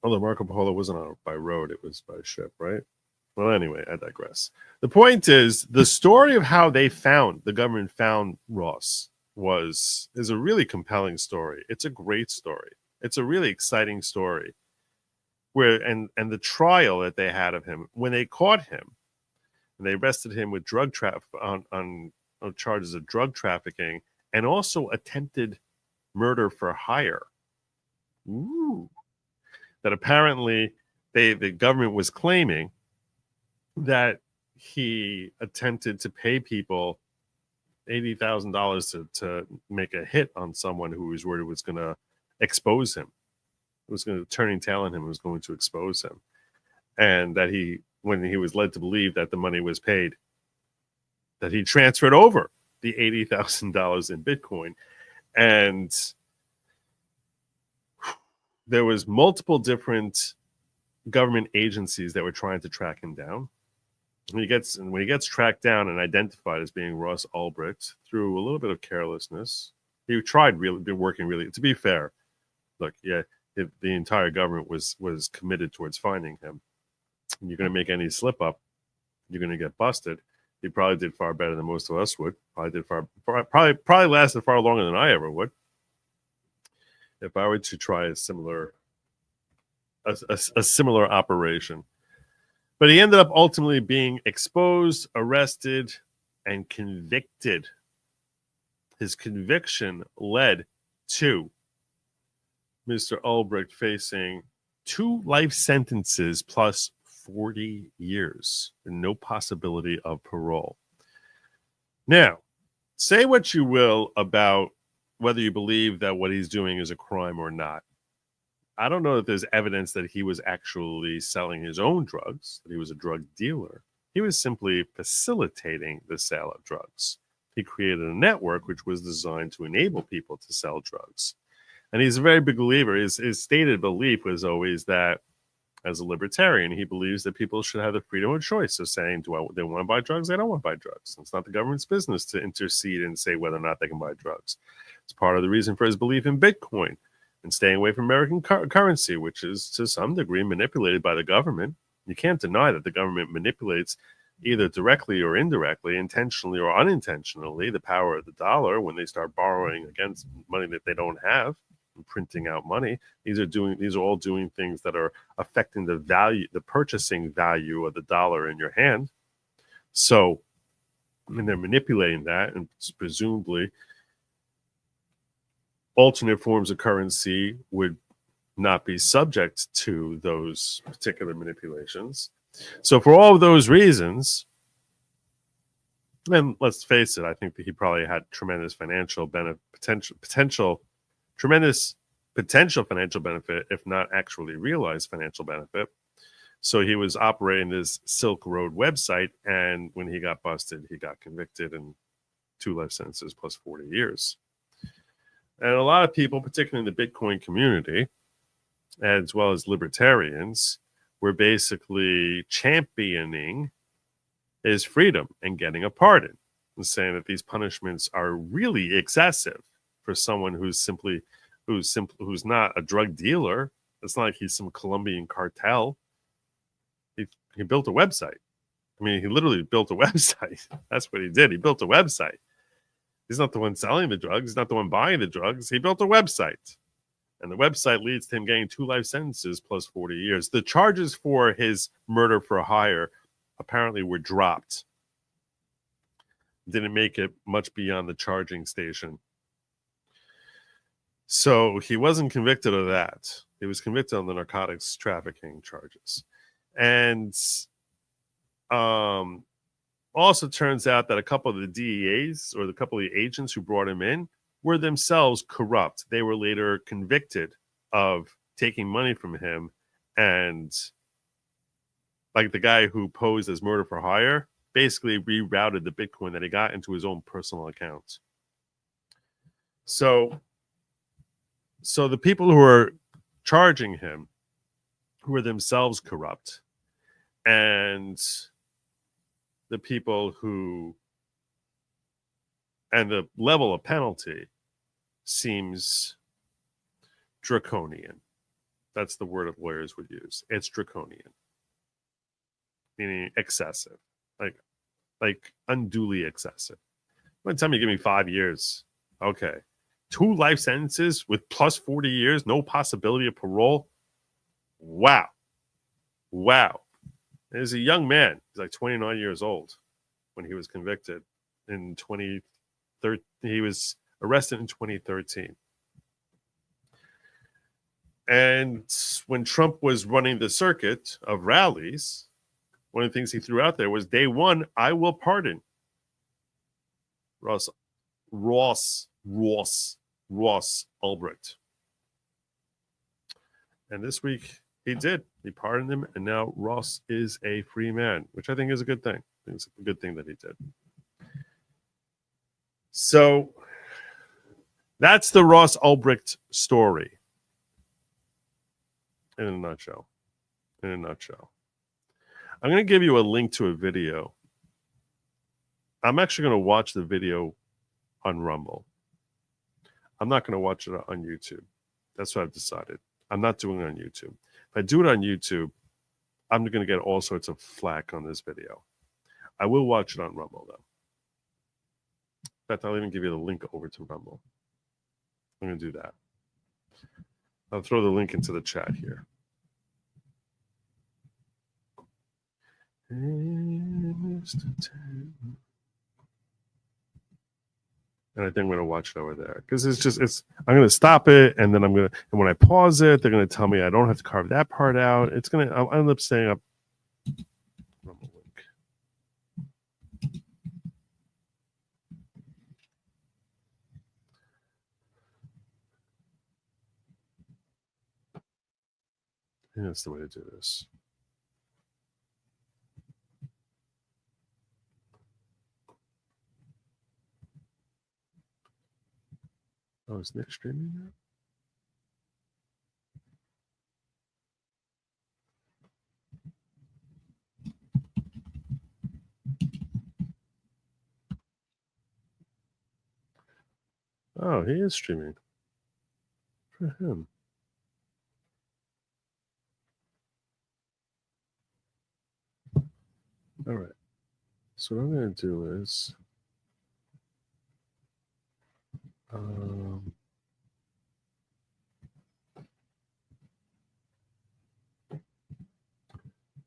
although Marco Polo wasn't by road, it was by ship, right? Well, anyway, I digress. The point is, the story of how the government found Ross is a really compelling story. It's a great story. It's a really exciting story. And the trial that they had of him, when they caught him, and they arrested him with drug on charges of drug trafficking and also attempted murder for hire. Ooh. That apparently the government was claiming that he attempted to pay people $80,000 to make a hit on someone who was worried it was going to expose him. It was going to turning tail on him. It was going to expose him. And that when he was led to believe that the money was paid, that he transferred over the $80,000 in Bitcoin. And there was multiple different government agencies that were trying to track him down. When he gets tracked down and identified as being Ross Ulbricht through a little bit of carelessness, he tried working really. To be fair, look, yeah, the entire government was committed towards finding him. You're going to make any slip up, you're going to get busted. He probably did far better than most of us would. Probably lasted far longer than I ever would. If I were to try a similar operation. But he ended up ultimately being exposed, arrested, and convicted. His conviction led to Mr. Ulbricht facing 2 life sentences plus 40 years and no possibility of parole. Now, say what you will about whether you believe that what he's doing is a crime or not. I don't know that there's evidence that he was actually selling his own drugs, that he was a drug dealer. He was simply facilitating the sale of drugs. He created a network which was designed to enable people to sell drugs. And he's a very big believer. His stated belief was always that, as a libertarian, he believes that people should have the freedom of choice of saying, they want to buy drugs? They don't want to buy drugs. It's not the government's business to intercede and say whether or not they can buy drugs. It's part of the reason for his belief in Bitcoin and staying away from American currency, which is to some degree manipulated by the government. You can't deny that the government manipulates either directly or indirectly, intentionally or unintentionally, the power of the dollar when they start borrowing against money that they don't have and printing out money. These are all doing things that are affecting the purchasing value of the dollar in your hand. So, they're manipulating that, and presumably alternate forms of currency would not be subject to those particular manipulations. So for all of those reasons, and let's face it, I think that he probably had tremendous financial tremendous potential financial benefit, if not actually realized financial benefit. So he was operating this Silk Road website, and when he got busted, he got convicted and 2 life sentences plus 40 years. And a lot of people, particularly in the Bitcoin community, as well as libertarians, were basically championing his freedom and getting a pardon and saying that these punishments are really excessive for someone who's not a drug dealer. It's not like he's some Colombian cartel. He built a website. I mean, he literally built a website. That's what he did. He built a website. He's not the one selling the drugs. He's not the one buying the drugs. He built a website. And the website leads to him getting 2 life sentences plus 40 years. The charges for his murder for hire apparently were dropped. Didn't make it much beyond the charging station. So he wasn't convicted of that. He was convicted on the narcotics trafficking charges. And also turns out that a couple of the DEAs or the couple of the agents who brought him in were themselves corrupt. They were later convicted of taking money from him, and like the guy who posed as murder for hire basically rerouted the Bitcoin that he got into his own personal account. So the people who are charging him, who are themselves corrupt, and the people who, and the level of penalty seems draconian. That's the word of lawyers would use. It's draconian, meaning excessive, like unduly excessive. One time you give me 5 years, okay. 2 life sentences with plus 40 years, no possibility of parole. Wow. He's a young man. He's like 29 years old when he was convicted in 2013. He was arrested in 2013. And when Trump was running the circuit of rallies, one of the things he threw out there was, day one, I will pardon Ross Ulbricht. And this week he did. He pardoned him, and now Ross is a free man, which I think is a good thing. I think it's a good thing that he did. So that's the Ross Ulbricht story in a nutshell. I'm going to give you a link to a video. I'm actually going to watch the video on Rumble. I'm not going to watch it on YouTube. That's what I've decided. I'm not doing it on YouTube. If I do it on YouTube, I'm going to get all sorts of flack on this video. I will watch it on Rumble, though. In fact, I'll even give you the link over to Rumble. I'm going to do that. I'll throw the link into the chat here. And I think I'm going to watch it over there because I'm going to stop it, and then and when I pause it, they're going to tell me I don't have to carve that part out. I'll end up staying up. Rumble link. I think that's the way to do this. Oh, is Nick streaming now? Oh, he is streaming. For him. All right. So what I'm going to do is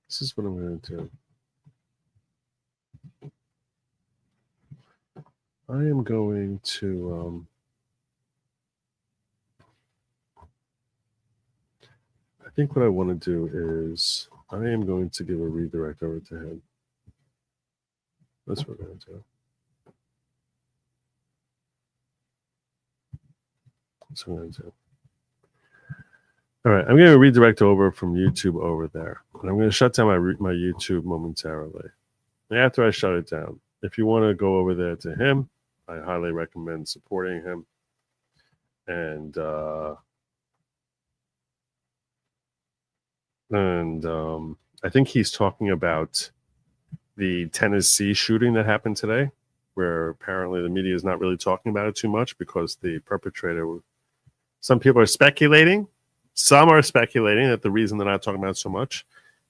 this is what I'm going to do. I am going to I think what I want to do is I am going to give a redirect over to him. That's what we're going to do. That's what I'm going to do. All right, I'm going to redirect over from YouTube over there. And I'm going to shut down my YouTube momentarily. And after I shut it down, if you want to go over there to him, I highly recommend supporting him. And I think he's talking about the Tennessee shooting that happened today, where apparently the media is not really talking about it too much because the perpetrator, some people are speculating. Some are speculating that the reason they're not talking about it so much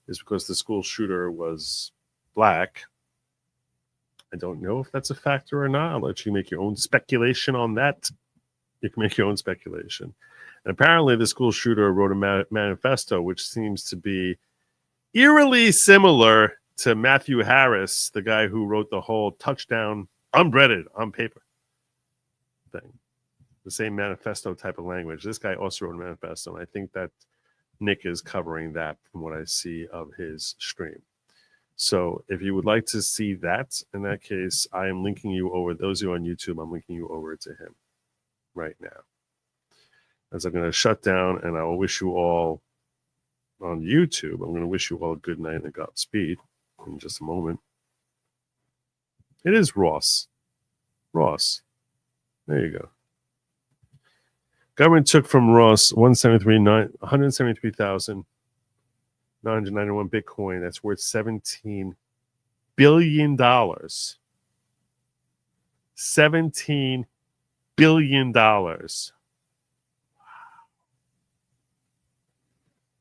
is because the school shooter was black. I don't know if that's a factor or not. I'll let you make your own speculation on that. You can make your own speculation. And apparently the school shooter wrote a manifesto, which seems to be eerily similar to Matthew Harris, the guy who wrote the whole touchdown unbreaded on paper thing. The same manifesto type of language. This guy also wrote a manifesto, and I think that Nick is covering that from what I see of his stream. So if you would like to see that, in that case, I am linking you over. Those of you on YouTube, I'm linking you over to him right now. As I'm going to shut down, and I will wish you all on YouTube, I'm going to wish you all a good night and Godspeed in just a moment. It is Ross. Ross. There you go. Government took from Ross 173,991 Bitcoin. That's worth $17 billion. $17 billion.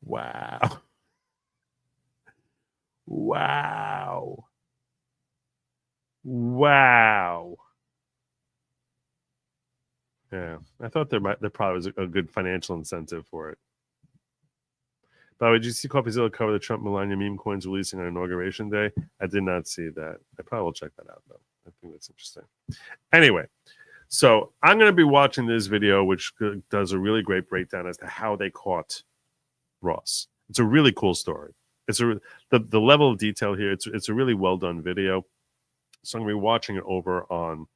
Wow. Wow. Wow. Yeah, I thought there probably was a good financial incentive for it. By the way, did you see CoffeeZilla cover the Trump Melania meme coins releasing on Inauguration Day? I did not see that. I probably will check that out, though. I think that's interesting. Anyway, so I'm going to be watching this video, which does a really great breakdown as to how they caught Ross. It's a really cool story. It's the level of detail here. It's a really well done video. So I'm going to be watching it over on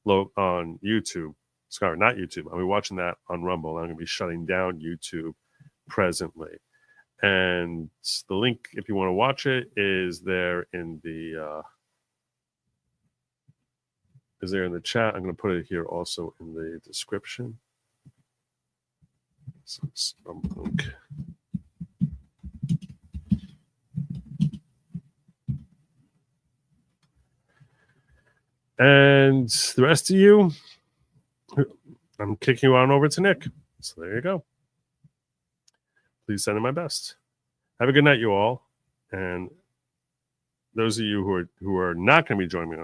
YouTube. Sorry, not YouTube. I'll be watching that on Rumble. I'm going to be shutting down YouTube presently. And the link, if you want to watch it, is there in the chat. I'm going to put it here also in the description. Link. And the rest of you, I'm kicking you on over to Nick. So there you go. Please send him my best. Have a good night, you all. And those of you who are not going to be joining me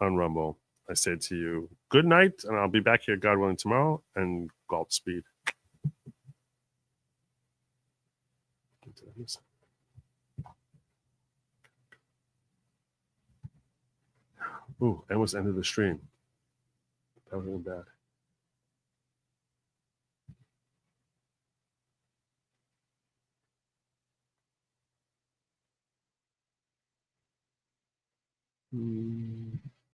on Rumble, I say to you, good night, and I'll be back here, God willing, tomorrow, and Godspeed. Ooh, I almost ended the stream. That was really bad. Hmm.